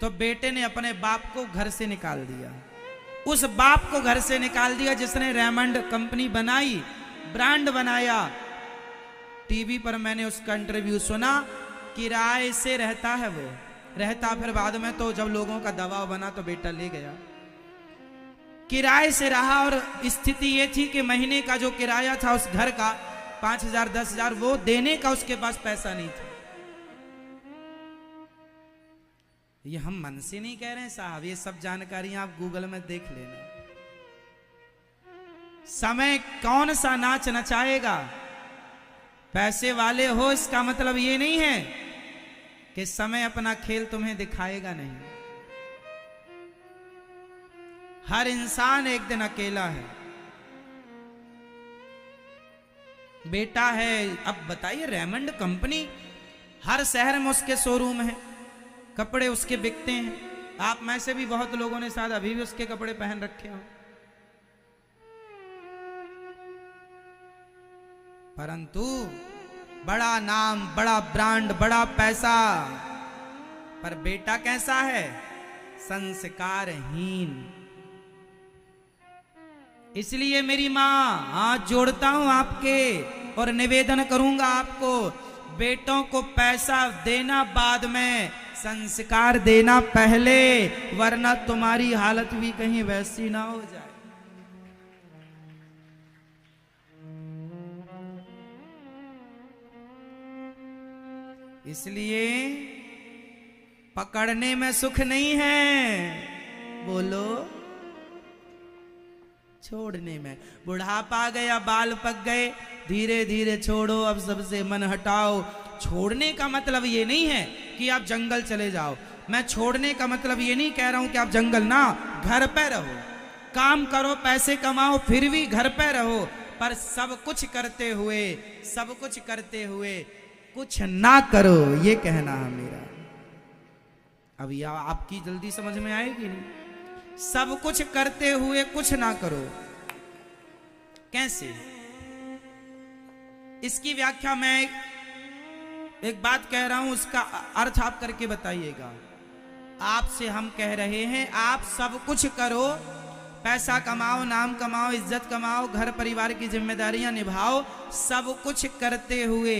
तो बेटे ने अपने बाप को घर से निकाल दिया। उस बाप को घर से निकाल दिया जिसने रेमंड कंपनी बनाई, ब्रांड बनाया। टीवी पर मैंने उसका इंटरव्यू सुना। किराए से रहता है वो, रहता, फिर बाद में तो जब लोगों का दबाव बना तो बेटा ले गया। किराए से रहा और स्थिति ये थी कि महीने का जो किराया था उस घर का 5,000 10,000 वो देने का उसके पास पैसा नहीं था। ये हम मन से नहीं कह रहे हैं साहब, ये सब जानकारियां आप गूगल में देख लेना। समय कौन सा नाच नचाएगा। पैसे वाले हो इसका मतलब ये नहीं है कि समय अपना खेल तुम्हें दिखाएगा नहीं। हर इंसान एक दिन अकेला है। बेटा है, अब बताइए रेमंड कंपनी, हर शहर में उसके शोरूम है, कपड़े उसके बिकते हैं। आप में से भी बहुत लोगों ने शायद अभी भी उसके कपड़े पहन रखे हो, परंतु बड़ा नाम, बड़ा ब्रांड, बड़ा पैसा, पर बेटा कैसा है? संस्कारहीन। इसलिए मेरी मां हाथ जोड़ता हूं आपके और निवेदन करूंगा आपको, बेटों को पैसा देना बाद में, संस्कार देना पहले, वरना तुम्हारी हालत भी कहीं वैसी ना हो जाए। इसलिए पकड़ने में सुख नहीं है, बोलो, छोड़ने में। बुढ़ापा आ गया, बाल पक गए, धीरे धीरे छोड़ो, अब सबसे मन हटाओ। छोड़ने का मतलब ये नहीं है कि आप जंगल चले जाओ। मैं छोड़ने का मतलब ये नहीं कह रहा हूं कि आप जंगल ना, घर पे रहो, काम करो, पैसे कमाओ, फिर भी घर पे रहो, पर सब कुछ करते हुए, सब कुछ करते हुए कुछ ना करो, ये कहना है मेरा। अब यह आपकी जल्दी समझ में आएगी नहीं। सब कुछ करते हुए कुछ ना करो, कैसे? इसकी व्याख्या मैं एक बात कह रहा हूं, उसका अर्थ आप करके बताइएगा। आपसे हम कह रहे हैं, आप सब कुछ करो, पैसा कमाओ, नाम कमाओ, इज्जत कमाओ, घर परिवार की जिम्मेदारियां निभाओ, सब कुछ करते हुए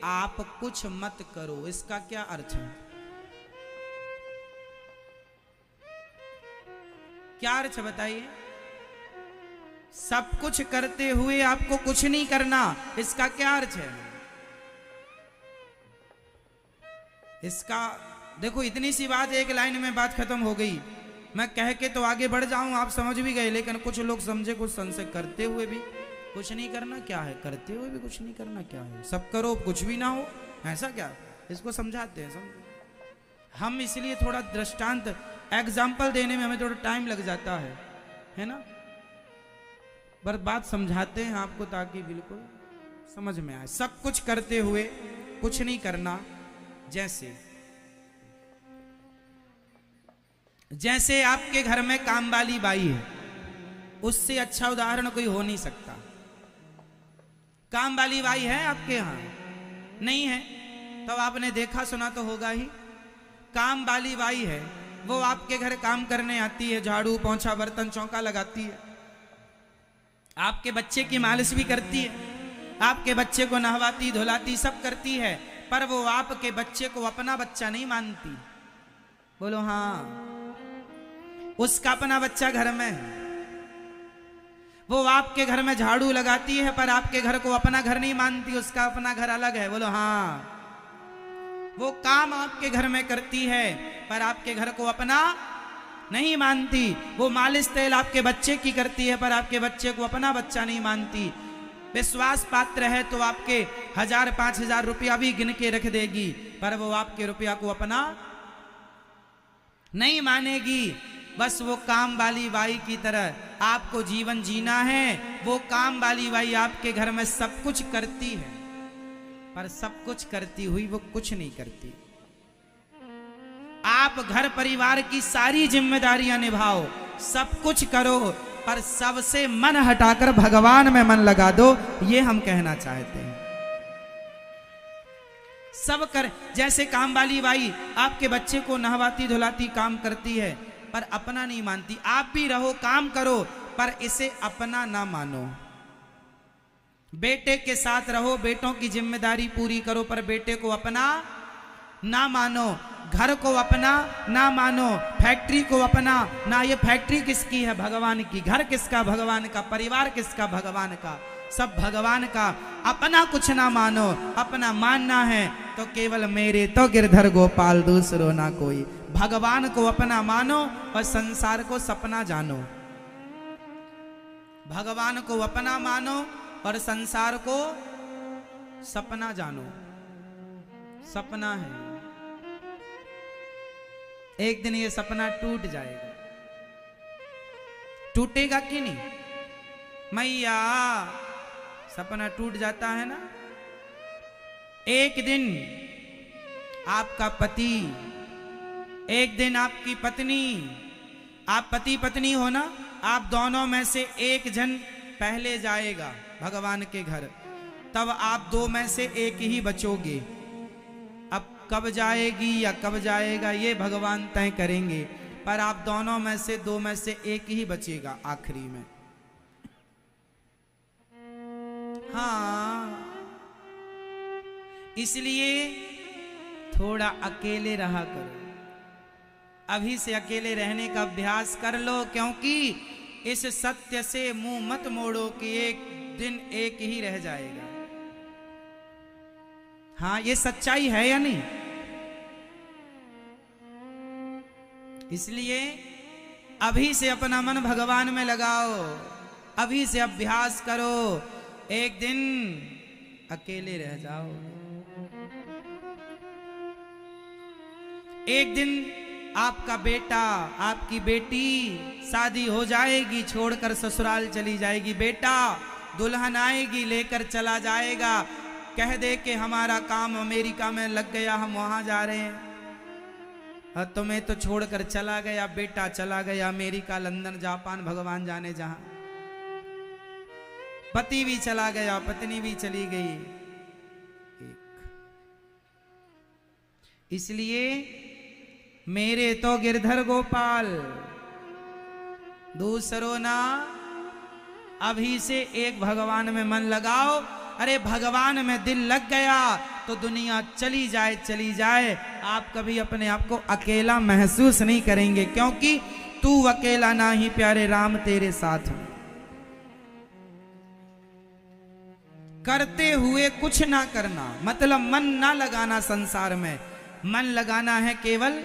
आप कुछ मत करो। इसका क्या अर्थ है? क्या अर्थ बताइए? सब कुछ करते हुए आपको कुछ नहीं करना, इसका क्या अर्थ है? इसका देखो, इतनी सी बात, एक लाइन में बात खत्म हो गई। मैं कह के तो आगे बढ़ जाऊं, आप समझ भी गए, लेकिन कुछ लोग समझे, कुछ संशय, करते हुए भी कुछ नहीं करना क्या है, करते हुए भी कुछ नहीं करना क्या है, सब करो कुछ भी ना हो, ऐसा क्या? इसको समझाते हैं, समझो। हम इसलिए थोड़ा दृष्टांत, एग्जाम्पल देने में हमें थोड़ा टाइम लग जाता है ना, पर बात समझाते हैं आपको ताकि बिल्कुल समझ में आए। सब कुछ करते हुए कुछ नहीं करना, जैसे आपके घर में काम वाली बाई है, उससे अच्छा उदाहरण कोई हो नहीं सकता। काम वाली बाई है आपके यहां? नहीं है, तो आपने देखा सुना तो होगा ही। काम वाली बाई है, वो आपके घर काम करने आती है, झाड़ू पोंछा बर्तन चौका लगाती है, आपके बच्चे की मालिश भी करती है, आपके बच्चे को नहवाती धुलाती, सब करती है, पर वो आपके बच्चे को अपना बच्चा नहीं मानती। बोलो हाँ, उसका अपना बच्चा घर में है। वो आपके घर में झाड़ू लगाती है, पर आपके घर को अपना घर नहीं मानती, उसका अपना घर अलग है। बोलो हाँ। वो काम आपके घर में करती है, पर आपके घर को अपना नहीं मानती। वो मालिश तेल आपके बच्चे की करती है, पर आपके बच्चे को अपना बच्चा नहीं मानती। विश्वास पात्र है तो आपके 1000 5000 रुपया भी गिन के रख देगी, पर वो आपके रुपया को अपना नहीं मानेगी। बस वो काम वाली बाई की तरह आपको जीवन जीना है। वो काम वाली बाई आपके घर में सब कुछ करती है, पर सब कुछ करती हुई वो कुछ नहीं करती। आप घर परिवार की सारी जिम्मेदारियां निभाओ, सब कुछ करो, पर सबसे मन हटाकर भगवान में मन लगा दो, ये हम कहना चाहते हैं। सब कर, जैसे काम वाली बाई आपके बच्चे को नहवाती धुलाती काम करती है, पर अपना नहीं मानती। आप भी रहो, काम करो, पर इसे अपना ना मानो। बेटे के साथ रहो, बेटों की जिम्मेदारी पूरी करो, पर बेटे को अपना ना मानो। घर को अपना ना मानो, फैक्ट्री को अपना ना। ये फैक्ट्री किसकी है? भगवान की। घर किसका? भगवान का। परिवार किसका? भगवान का। सब भगवान का, अपना कुछ ना मानो। अपना मानना है तो केवल मेरे तो गिरधर गोपाल, दूसरो ना कोई। भगवान को अपना मानो और संसार को सपना जानो। भगवान को अपना मानो और संसार को सपना जानो। सपना है, एक दिन ये सपना टूट जाएगा। टूटेगा कि नहीं मैया? सपना टूट जाता है ना। एक दिन आपका पति, एक दिन आपकी पत्नी, आप पति पत्नी हो ना, आप दोनों में से एक जन पहले जाएगा भगवान के घर, तब आप दो में से एक ही बचोगे। अब कब जाएगी या कब जाएगा ये भगवान तय करेंगे, पर आप दोनों में से दो में से एक ही बचेगा आखिरी में। हाँ, इसलिए थोड़ा अकेले रहा करो। अभी से अकेले रहने का अभ्यास कर लो, क्योंकि इस सत्य से मुंह मत मोड़ो कि एक दिन एक ही रह जाएगा। हाँ, ये सच्चाई है या नहीं? इसलिए अभी से अपना मन भगवान में लगाओ, अभी से अभ्यास करो, एक दिन अकेले रह जाओ। एक दिन आपका बेटा, आपकी बेटी शादी हो जाएगी, छोड़कर ससुराल चली जाएगी। बेटा दुल्हन आएगी, लेकर चला जाएगा, कह दे कि हमारा काम अमेरिका में लग गया, हम वहां जा रहे हैं। और तुम्हें तो छोड़कर चला गया, बेटा चला गया अमेरिका, लंदन, जापान, भगवान जाने जहां। पति भी चला गया, पत्नी भी चली गई। इसलिए मेरे तो गिरधर गोपाल, दूसरो ना। अभी से एक भगवान में मन लगाओ। अरे भगवान में दिल लग गया तो दुनिया चली जाए चली जाए, आप कभी अपने आप को अकेला महसूस नहीं करेंगे, क्योंकि तू अकेला ना ही प्यारे राम तेरे साथ हूं। करते हुए कुछ ना करना, मतलब मन ना लगाना संसार में। मन लगाना है केवल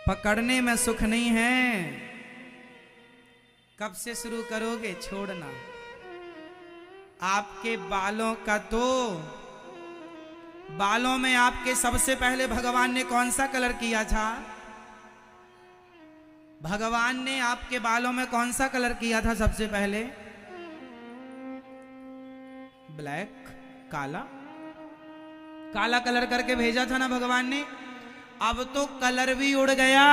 पकड़ने में, सुख नहीं है। कब से शुरू करोगे छोड़ना? आपके बालों का तो, बालों में आपके सबसे पहले भगवान ने कौन सा कलर किया था? भगवान ने आपके बालों में कौन सा कलर किया था सबसे पहले? ब्लैक, काला, काला कलर करके भेजा था ना भगवान ने। अब तो कलर भी उड़ गया।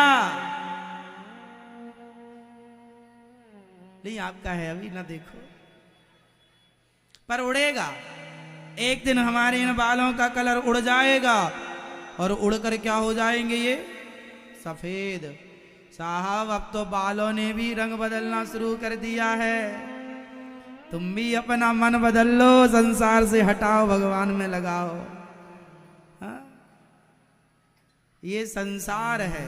नहीं, आपका है अभी ना, देखो, पर उड़ेगा। एक दिन हमारे इन बालों का कलर उड़ जाएगा, और उड़कर क्या हो जाएंगे ये? सफेद। साहब अब तो बालों ने भी रंग बदलना शुरू कर दिया है। तुम भी अपना मन बदल लो, संसार से हटाओ, भगवान में लगाओ। हाँ? ये संसार है।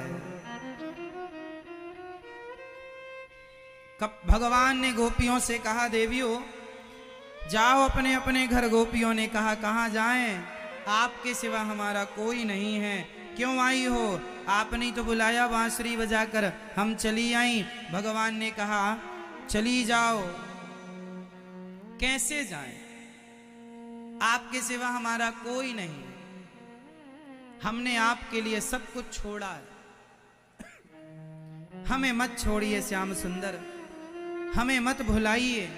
कब भगवान ने गोपियों से कहा, देवियों जाओ अपने अपने घर। गोपियों ने कहा, कहाँ जाएं? आपके सिवा हमारा कोई नहीं है। क्यों आई हो? आपने तो बुलाया बांसुरी बजाकर, हम चली आई। भगवान ने कहा, चली जाओ। कैसे जाएं? आपके सिवा हमारा कोई नहीं। हमने आपके लिए सब कुछ छोड़ा है। हमें मत छोड़िए श्याम सुंदर, हमें मत भुलाइए।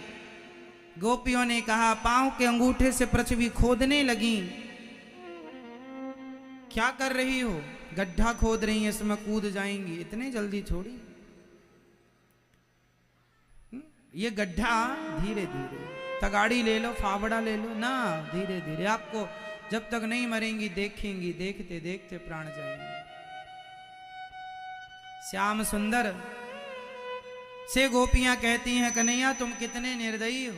गोपियों ने कहा, पांव के अंगूठे से पृथ्वी खोदने लगी। क्या कर रही हो? गड्ढा खोद रही है, इसमें कूद जाएंगी। इतने जल्दी थोड़ी। ये गड्ढा धीरे धीरे, तगाड़ी ले लो, फावड़ा ले लो ना, धीरे धीरे। आपको जब तक नहीं मरेंगी देखेंगी, देखते देखते प्राण जाएंगे। श्याम सुंदर से गोपियां कहती हैं, कन्हैया तुम कितने निर्दयी हो,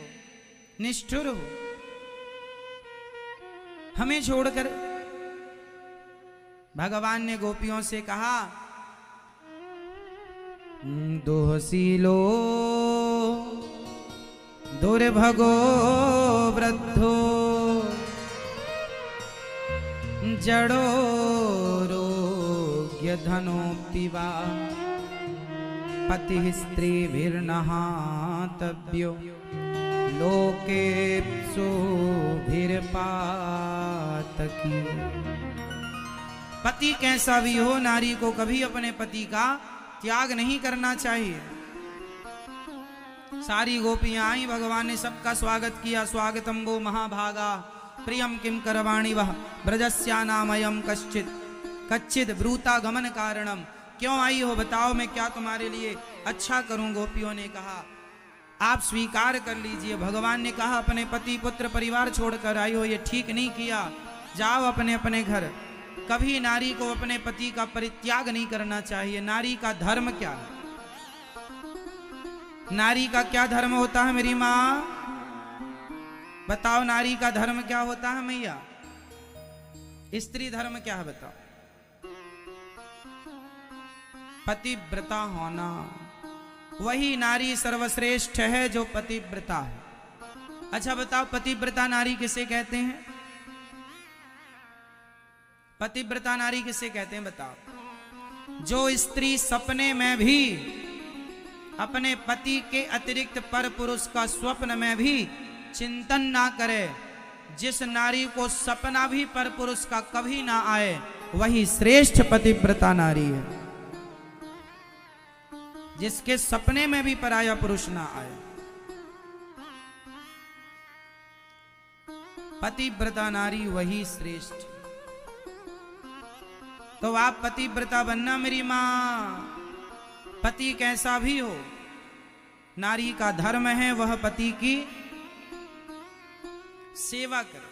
निष्ठुर हो, हमें छोड़कर। भगवान ने गोपियों से कहा, दोहसी लो दुर्भगो वृद्धो जड़ो रोग्य धनोक्तिवा पति स्त्रीभिर्नहातव्यो लोकेप्सुभिर्पातकी। पति कैसा भी हो, नारी को कभी अपने पति का त्याग नहीं करना चाहिए। सारी गोपियां आई, भगवान ने सबका स्वागत किया। स्वागतम वो महाभागा प्रियम किम करवाणी वह ब्रजस्यानामयम कश्चित कच्चित ब्रूता गमन कारणम। क्यों आई हो, बताओ, मैं क्या तुम्हारे लिए अच्छा करूं। गोपियों ने कहा आप स्वीकार कर लीजिए। भगवान ने कहा अपने पति पुत्र परिवार छोड़कर आई हो, ये ठीक नहीं किया, जाओ अपने अपने घर। कभी नारी को अपने पति का परित्याग नहीं करना चाहिए। नारी का धर्म क्या है, नारी का क्या धर्म होता है मेरी माँ, बताओ। नारी का धर्म क्या होता है मैया, स्त्री धर्म क्या है बताओ। पतिव्रता होना, वही नारी सर्वश्रेष्ठ है जो पतिव्रता है। अच्छा बताओ, पतिव्रता नारी किसे कहते हैं, पतिव्रता नारी किसे कहते हैं बताओ। जो स्त्री सपने में भी अपने पति के अतिरिक्त पर पुरुष का स्वप्न में भी चिंतन ना करे, जिस नारी को सपना भी पर पुरुष का कभी ना आए, वही श्रेष्ठ पतिव्रता नारी है। जिसके सपने में भी पराया पुरुष ना आए, पतिव्रता नारी वही श्रेष्ठ। तो आप पतिव्रता बनना मेरी मां। पति कैसा भी हो, नारी का धर्म है वह पति की सेवा करे।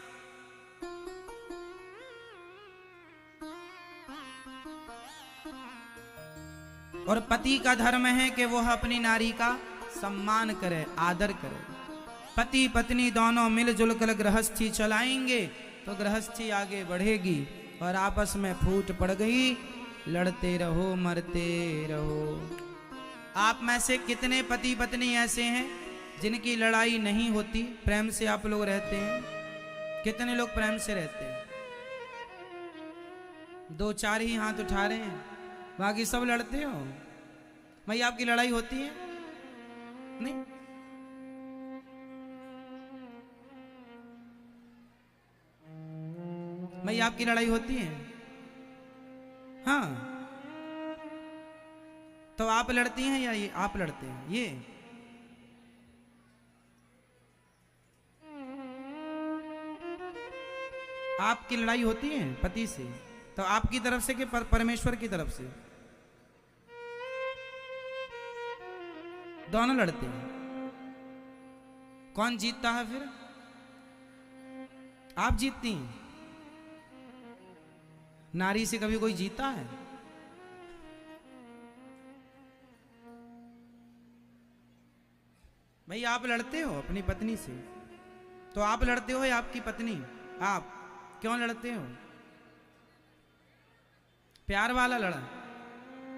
और पति का धर्म है कि वह अपनी नारी का सम्मान करे, आदर करे। पति पत्नी दोनों मिलजुल कर गृहस्थी चलाएंगे तो गृहस्थी आगे बढ़ेगी। और आपस में फूट पड़ गई, लड़ते रहो मरते रहो। आप में से कितने पति पत्नी ऐसे हैं जिनकी लड़ाई नहीं होती, प्रेम से आप लोग रहते हैं? कितने लोग प्रेम से रहते हैं? दो चार ही हाथ उठा रहे हैं, बाकी सब लड़ते हो। भाई आपकी लड़ाई होती है नहीं? भाई आपकी लड़ाई होती है? हाँ, तो आप लड़ती हैं या ये आप लड़ते हैं? ये आपकी लड़ाई होती है पति से, तो आपकी तरफ से कि परमेश्वर की तरफ से? दोनों लड़ते हैं। कौन जीतता है फिर? आप जीतती हैं। नारी से कभी कोई जीता है? भाई आप लड़ते हो अपनी पत्नी से, तो आप लड़ते हो या आपकी पत्नी? आप क्यों लड़ते हो? प्यार वाला लड़ा,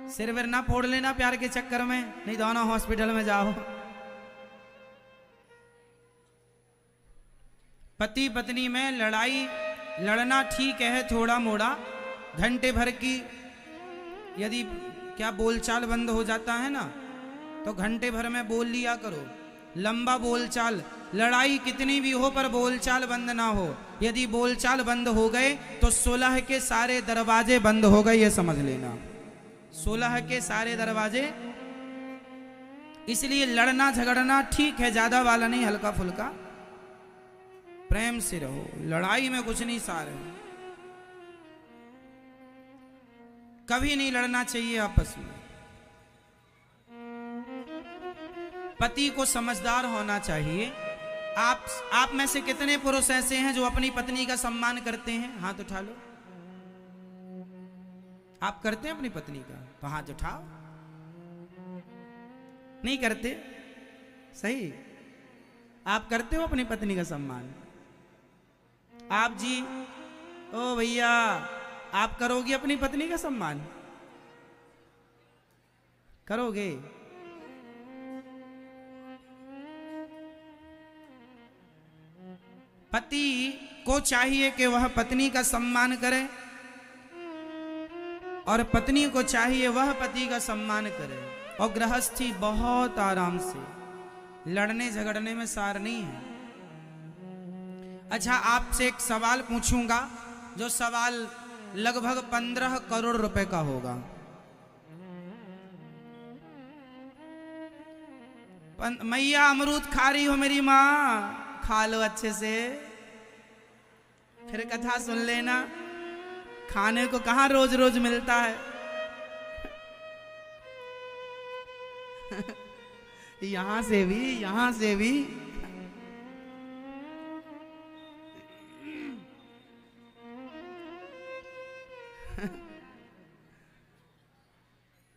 सिर विर ना फोड़ लेना प्यार के चक्कर में, नहीं दोनों हॉस्पिटल में जाओ। पति पत्नी में लड़ाई लड़ना ठीक है, थोड़ा मोड़ा, घंटे भर की यदि क्या बोलचाल बंद हो जाता है ना, तो घंटे भर में बोल लिया करो। लंबा बोलचाल, लड़ाई कितनी भी हो पर बोलचाल बंद ना हो। यदि बोलचाल बंद हो गए तो 16 के सारे दरवाजे बंद हो गए, ये समझ लेना। 16 के सारे दरवाजे। इसलिए लड़ना झगड़ना ठीक है, ज्यादा वाला नहीं, हल्का फुल्का प्रेम से रहो। लड़ाई में कुछ नहीं सार है, कभी नहीं लड़ना चाहिए आपस में। पति को समझदार होना चाहिए। आप में से कितने पुरुष ऐसे हैं जो अपनी पत्नी का सम्मान करते हैं? हाथ उठा लो। आप करते हैं अपनी पत्नी का? तो हाथ उठाओ। नहीं करते? सही, आप करते हो अपनी पत्नी का सम्मान? आप जी, ओ भैया, आप करोगे अपनी पत्नी का सम्मान? करोगे? पति को चाहिए कि वह पत्नी का सम्मान करे और पत्नी को चाहिए वह पति का सम्मान करे। और गृहस्थी बहुत आराम से, लड़ने झगड़ने में सार नहीं है। अच्छा, आपसे एक सवाल पूछूंगा, जो सवाल लगभग 15 करोड़ रुपए का होगा। मैया अमरूद खा रही हो मेरी माँ, खा लो अच्छे से, फिर कथा सुन लेना। खाने को कहाँ रोज रोज मिलता है। यहां से भी, यहां से भी।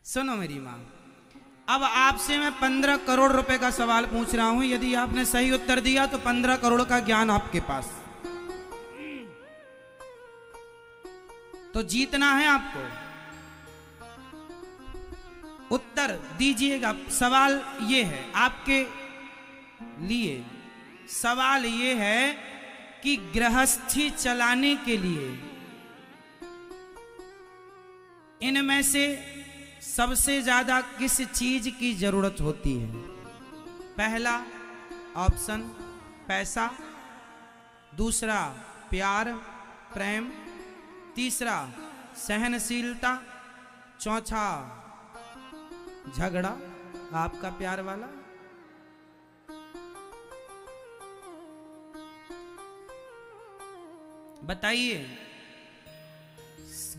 सुनो मेरी मां, अब आपसे मैं 15 करोड़ रुपए का सवाल पूछ रहा हूं। यदि आपने सही उत्तर दिया तो 15 करोड़ का ज्ञान आपके पास। तो जीतना है आपको। उत्तर दीजिएगा। सवाल ये है आपके लिए, सवाल ये है कि गृहस्थी चलाने के लिए इनमें से सबसे ज्यादा किस चीज की जरूरत होती है? पहला ऑप्शन पैसा, दूसरा प्यार प्रेम, तीसरा सहनशीलता, चौथा झगड़ा आपका प्यार वाला। बताइए,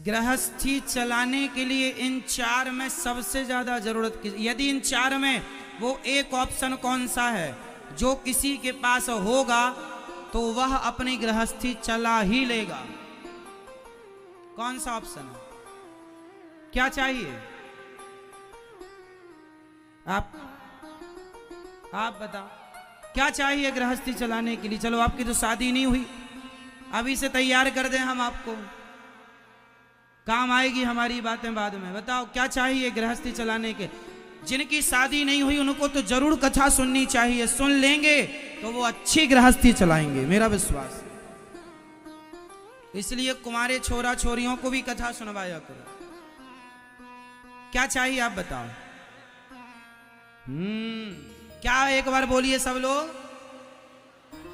गृहस्थी चलाने के लिए इन चार में सबसे ज्यादा जरूरत की, यदि इन चार में वो एक ऑप्शन कौन सा है जो किसी के पास होगा तो वह अपनी गृहस्थी चला ही लेगा? कौन सा ऑप्शन है? क्या चाहिए? आप बताओ, क्या चाहिए गृहस्थी चलाने के लिए? चलो, आपकी तो शादी नहीं हुई, अभी से तैयार कर दें हम आपको, काम आएगी हमारी बातें बाद में। बताओ क्या चाहिए गृहस्थी चलाने के? जिनकी शादी नहीं हुई उनको तो जरूर कथा सुननी चाहिए, सुन लेंगे तो वो अच्छी गृहस्थी चलाएंगे, मेरा विश्वास। इसलिए कुंवारे छोरा छोरियों को भी कथा सुनवाया करो। क्या चाहिए आप बताओ? क्या? एक बार बोलिए सब लोग।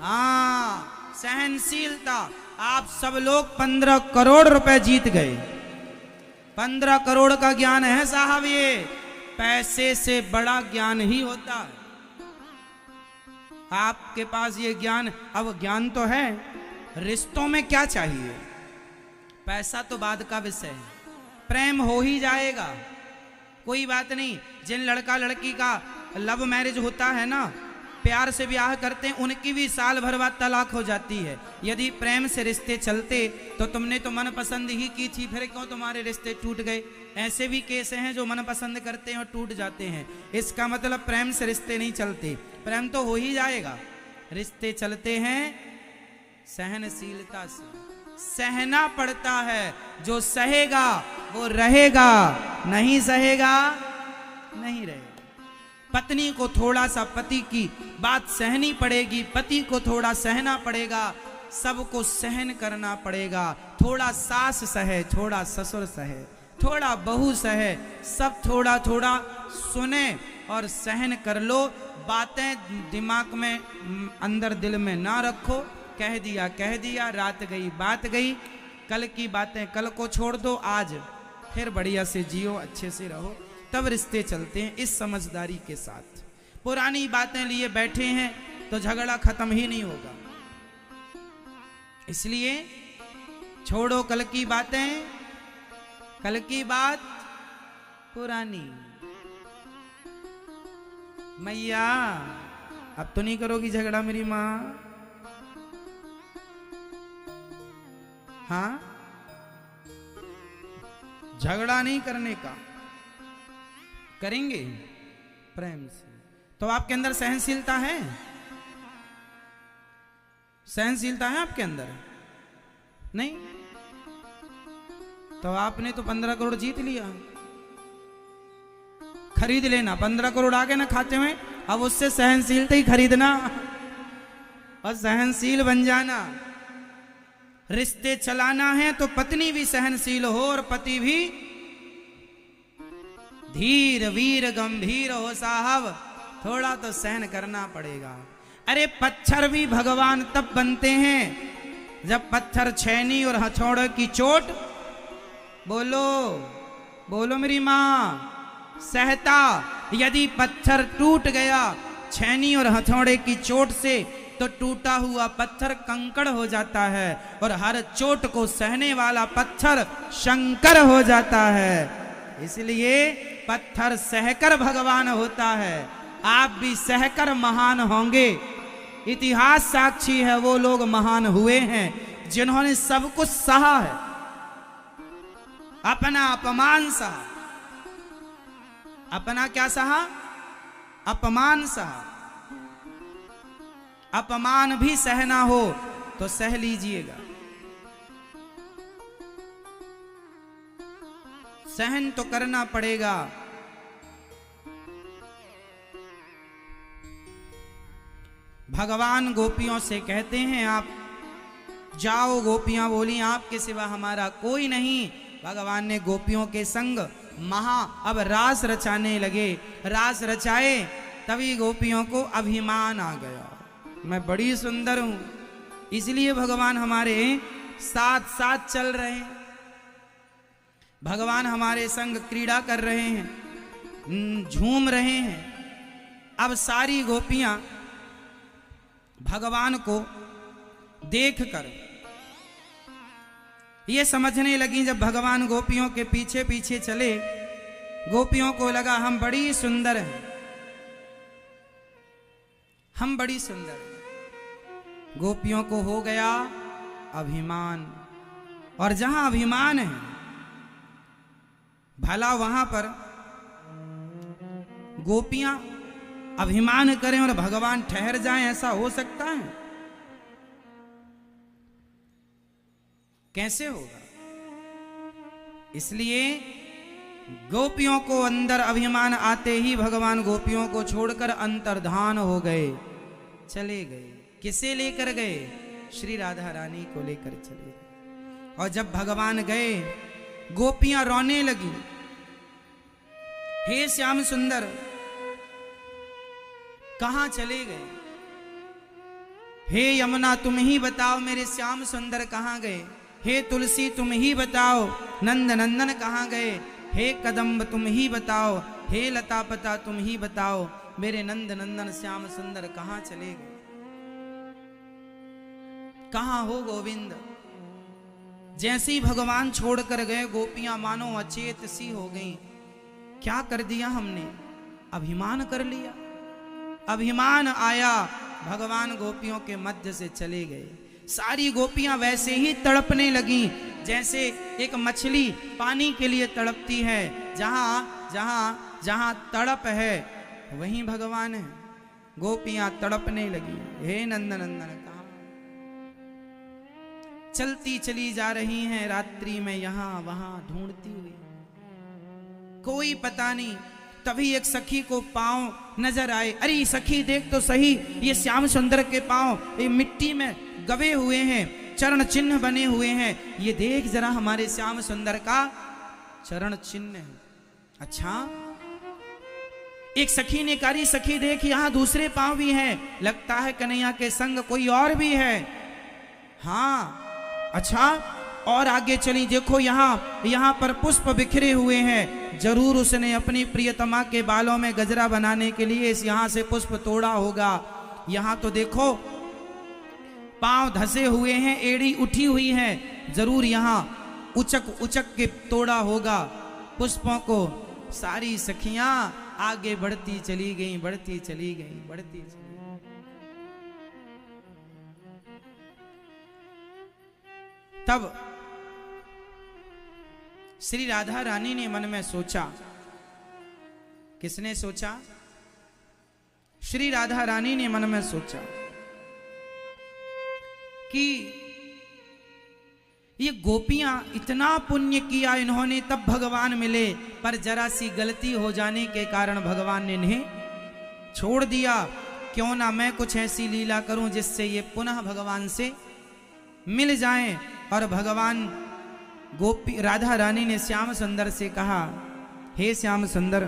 हाँ, सहनशीलता। आप सब लोग 15 करोड़ रुपए जीत गए। 15 करोड़ का ज्ञान है साहब, ये पैसे से बड़ा ज्ञान ही होता है। आपके पास ये ज्ञान, अब ज्ञान तो है, रिश्तों में क्या चाहिए? पैसा तो बाद का विषय है, प्रेम हो ही जाएगा, कोई बात नहीं। जिन लड़का लड़की का लव मैरिज होता है ना, प्यार से ब्याह करते हैं, उनकी भी साल भर बाद तलाक हो जाती है। यदि प्रेम से रिश्ते चलते तो तुमने तो मन पसंद ही की थी, फिर क्यों तुम्हारे रिश्ते टूट गए? ऐसे भी केस हैं जो मन पसंद करते हैं और टूट जाते हैं। इसका मतलब प्रेम से रिश्ते नहीं चलते, प्रेम तो हो ही जाएगा। रिश्ते चलते हैं सहनशीलता से, सहना पड़ता है। जो सहेगा वो रहेगा, नहीं सहेगा नहीं रहेगा। पत्नी को थोड़ा सा पति की बात सहनी पड़ेगी, पति को थोड़ा सहना पड़ेगा, सबको सहन करना पड़ेगा। थोड़ा सास सहे, थोड़ा ससुर सहे, थोड़ा बहू सहे, सब थोड़ा थोड़ा सुने और सहन कर लो। बातें दिमाग में, अंदर दिल में ना रखो। कह दिया, रात गई बात गई। कल की बातें कल को छोड़ दो, आज फिर बढ़िया से जियो, अच्छे से रहो, तब रिश्ते चलते हैं इस समझदारी के साथ। पुरानी बातें लिए बैठे हैं तो झगड़ा खत्म ही नहीं होगा। इसलिए छोड़ो कल की बातें, कल की बात पुरानी। मैया अब तो नहीं करोगी झगड़ा मेरी माँ? हाँ, झगड़ा नहीं करने का, करेंगे प्रेम से। तो आपके अंदर सहनशीलता है? सहनशीलता है आपके अंदर? नहीं तो आपने तो 15 करोड़ जीत लिया। खरीद लेना, 15 करोड़ आ गए ना खाते में, अब उससे सहनशीलता ही खरीदना। और सहनशील बन जाना। रिश्ते चलाना है तो पत्नी भी सहनशील हो और पति भी धीर वीर गंभीर हो साहब, थोड़ा तो सहन करना पड़ेगा। अरे पत्थर भी भगवान तब बनते हैं जब पत्थर छैनी और हथौड़े की चोट, बोलो बोलो मेरी मां, सहता। यदि पत्थर टूट गया छैनी और हथौड़े की चोट से तो टूटा हुआ पत्थर कंकड़ हो जाता है और हर चोट को सहने वाला पत्थर शंकर हो जाता है। इसलिए पत्थर सहकर भगवान होता है। आप भी सहकर महान होंगे। इतिहास साक्षी है, वो लोग महान हुए हैं जिन्होंने सब कुछ सहा है, अपना अपमान सहा। अपना क्या सहा? अपमान सहा। अपमान भी सहना हो तो सह लीजिएगा। सहन तो करना पड़ेगा। भगवान गोपियों से कहते हैं आप जाओ। गोपियां बोली आपके सिवा हमारा कोई नहीं। भगवान ने गोपियों के संग अब रास रचाने लगे। रास रचाए तभी गोपियों को अभिमान आ गया, मैं बड़ी सुंदर हूं। इसलिए भगवान हमारे साथ साथ चल रहे हैं, भगवान हमारे संग क्रीड़ा कर रहे हैं, झूम रहे हैं। अब सारी गोपियां भगवान को देखकर ये समझने लगी, जब भगवान गोपियों के पीछे पीछे चले, गोपियों को लगा हम बड़ी सुंदर हैं, हम बड़ी सुंदर हैं। गोपियों को हो गया अभिमान, और जहां अभिमान है भला वहां पर गोपियां अभिमान करें और भगवान ठहर जाएं, ऐसा हो सकता है? कैसे होगा? इसलिए गोपियों को अंदर अभिमान आते ही भगवान गोपियों को छोड़कर अंतर्धान हो गए, चले गए। किसे लेकर गए? श्री राधा रानी को लेकर चले गए। और जब भगवान गए गोपियां रोने लगी, हे श्याम सुंदर कहां चले गए? हे यमुना तुम ही बताओ मेरे श्याम सुंदर कहां गए? हे तुलसी तुम ही बताओ नंद नंदन कहां गए? हे कदम्ब तुम ही बताओ, हे लता पता तुम ही बताओ मेरे नंद नंदन श्याम सुंदर कहां चले गए? कहां हो गोविंद? जैसे ही भगवान छोड़कर गए गोपियां मानो अचेत सी हो गईं। क्या कर दिया हमने? अभिमान कर लिया। अभिमान आया, भगवान गोपियों के मध्य से चले गए। सारी गोपियां वैसे ही तड़पने लगी जैसे एक मछली पानी के लिए तड़पती है। जहां जहां जहां तड़प है वहीं भगवान है। गोपियां तड़पने लगी, हे नंद नंदन कहां? चलती चली जा रही हैं रात्रि में यहां वहां ढूंढती हुई, कोई पता नहीं। तभी एक सखी को पांव नजर आए। अरे सखी देख तो सही, ये श्याम सुंदर के पांव ये मिट्टी में गवे हुए हैं, चरण चिन्ह बने हुए हैं। ये देख जरा हमारे श्याम सुंदर का चरण चिन्ह है। अच्छा, एक सखी ने कहा सखी देख यहां दूसरे पांव भी हैं, लगता है कन्हैया के संग कोई और भी है। हाँ अच्छा, और आगे चली देखो यहाँ पर पुष्प बिखरे हुए हैं, जरूर उसने अपनी प्रियतमा के बालों में गजरा बनाने के लिए इस यहाँ से पुष्प तोड़ा होगा। यहाँ तो देखो पांव धसे हुए हैं, एड़ी उठी हुई है, जरूर यहाँ उचक उचक के तोड़ा होगा पुष्पों को। सारी सखियां आगे बढ़ती चली गई, बढ़ती चली गई, बढ़ती चली। तब श्री राधा रानी ने मन में सोचा। किसने सोचा? श्री राधा रानी ने मन में सोचा कि ये गोपियां इतना पुण्य किया इन्होंने, तब भगवान मिले, पर जरा सी गलती हो जाने के कारण भगवान ने इन्हें छोड़ दिया। क्यों ना मैं कुछ ऐसी लीला करूं जिससे ये पुनः भगवान से मिल जाएं। और भगवान गोपी राधा रानी ने श्याम सुंदर से कहा, हे श्याम सुंदर,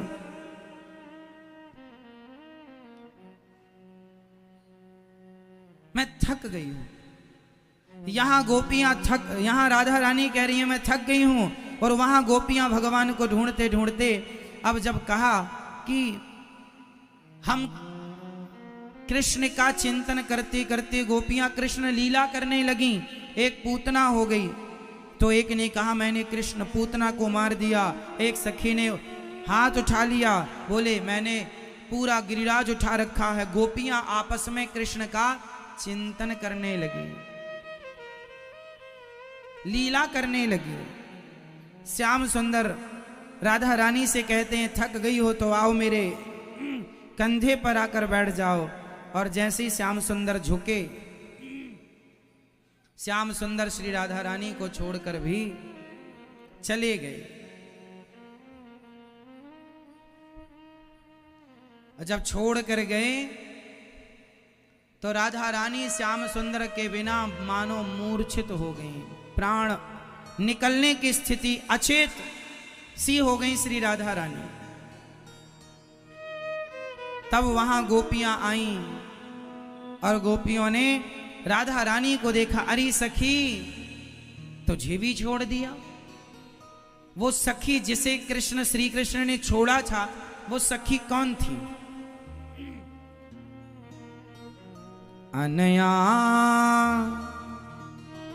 मैं थक गई हूं। यहां राधा रानी कह रही है मैं थक गई हूं, और वहां गोपियां भगवान को ढूंढते ढूंढते, अब जब कहा कि हम कृष्ण का चिंतन करते करते गोपियां कृष्ण लीला करने लगी, एक पूतना हो गई। तो एक ने कहा मैंने कृष्ण पूतना को मार दिया, एक सखी ने हाथ उठा लिया, बोले मैंने पूरा गिरिराज उठा रखा है। गोपियां आपस में कृष्ण का चिंतन करने लगी, लीला करने लगी। श्याम सुंदर राधा रानी से कहते हैं थक गई हो तो आओ मेरे कंधे पर आकर बैठ जाओ। और जैसे ही श्याम सुंदर झुके, श्याम सुंदर श्री राधा रानी को छोड़कर भी चले गए। जब छोड़कर गए तो राधा रानी श्याम सुंदर के बिना मानो मूर्छित हो गई, प्राण निकलने की स्थिति, अचेत सी हो गई श्री राधा रानी। तब वहां गोपियां आईं और गोपियों ने राधा रानी को देखा, अरे सखी तुझे भी छोड़ दिया। वो सखी जिसे कृष्ण श्री कृष्ण ने छोड़ा था, वो सखी कौन थी? अनया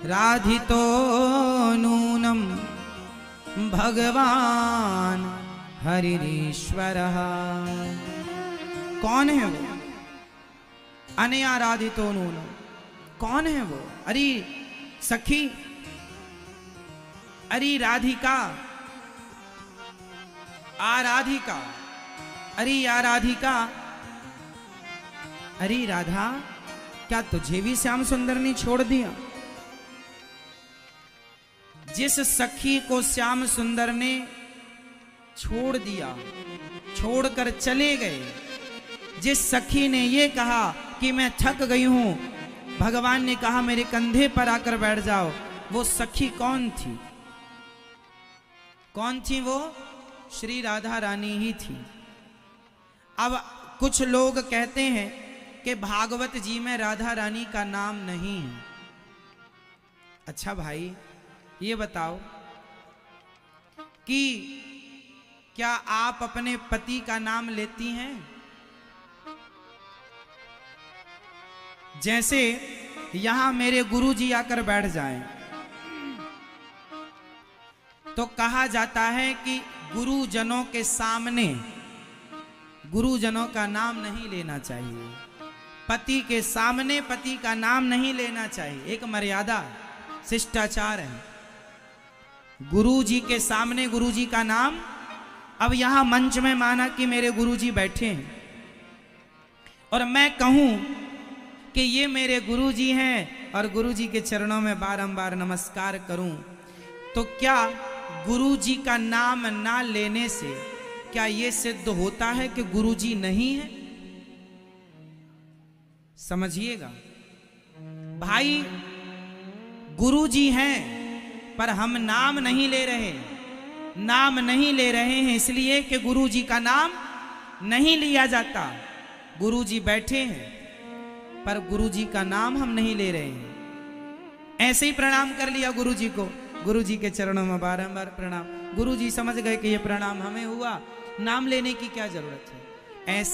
राधितो नूनम भगवान हरिरीश्वरः। कौन है वो? अनया राधितो नूनम, कौन है वो? अरे सखी, अरे राधिका, आराधिका, अरे आराधिका, अरे राधा, क्या तुझे भी श्याम सुंदर ने छोड़ दिया? जिस सखी को श्याम सुंदर ने छोड़ दिया, छोड़कर चले गए, जिस सखी ने ये कहा कि मैं थक गई हूं, भगवान ने कहा मेरे कंधे पर आकर बैठ जाओ, वो सखी कौन थी? कौन थी वो? श्री राधा रानी ही थी। अब कुछ लोग कहते हैं कि भागवत जी में राधा रानी का नाम नहीं है। अच्छा भाई ये बताओ कि क्या आप अपने पति का नाम लेती हैं? जैसे यहां मेरे गुरुजी आकर बैठ जाएं तो कहा जाता है कि गुरुजनों के सामने गुरुजनों का नाम नहीं लेना चाहिए, पति के सामने पति का नाम नहीं लेना चाहिए, एक मर्यादा शिष्टाचार है। गुरुजी के सामने गुरुजी का नाम, अब यहां मंच में माना कि मेरे गुरुजी बैठे हैं और मैं कहूं कि ये मेरे गुरुजी हैं और गुरुजी के चरणों में बारंबार नमस्कार करूं, तो क्या गुरुजी का नाम ना लेने से क्या ये सिद्ध होता है कि गुरुजी नहीं है? समझिएगा भाई, गुरुजी हैं पर हम नाम नहीं ले रहे, नाम नहीं ले रहे हैं इसलिए कि गुरुजी का नाम नहीं लिया जाता। गुरुजी बैठे हैं पर गुरुजी का नाम हम नहीं ले रहे हैं। ऐसे ही प्रणाम कर लिया गुरुजी को, गुरुजी के चरणों में बारंबार प्रणाम। गुरुजी समझ गए कि ये प्रणाम हमें हुआ, नाम लेने की क्या जरूरत है। ऐसे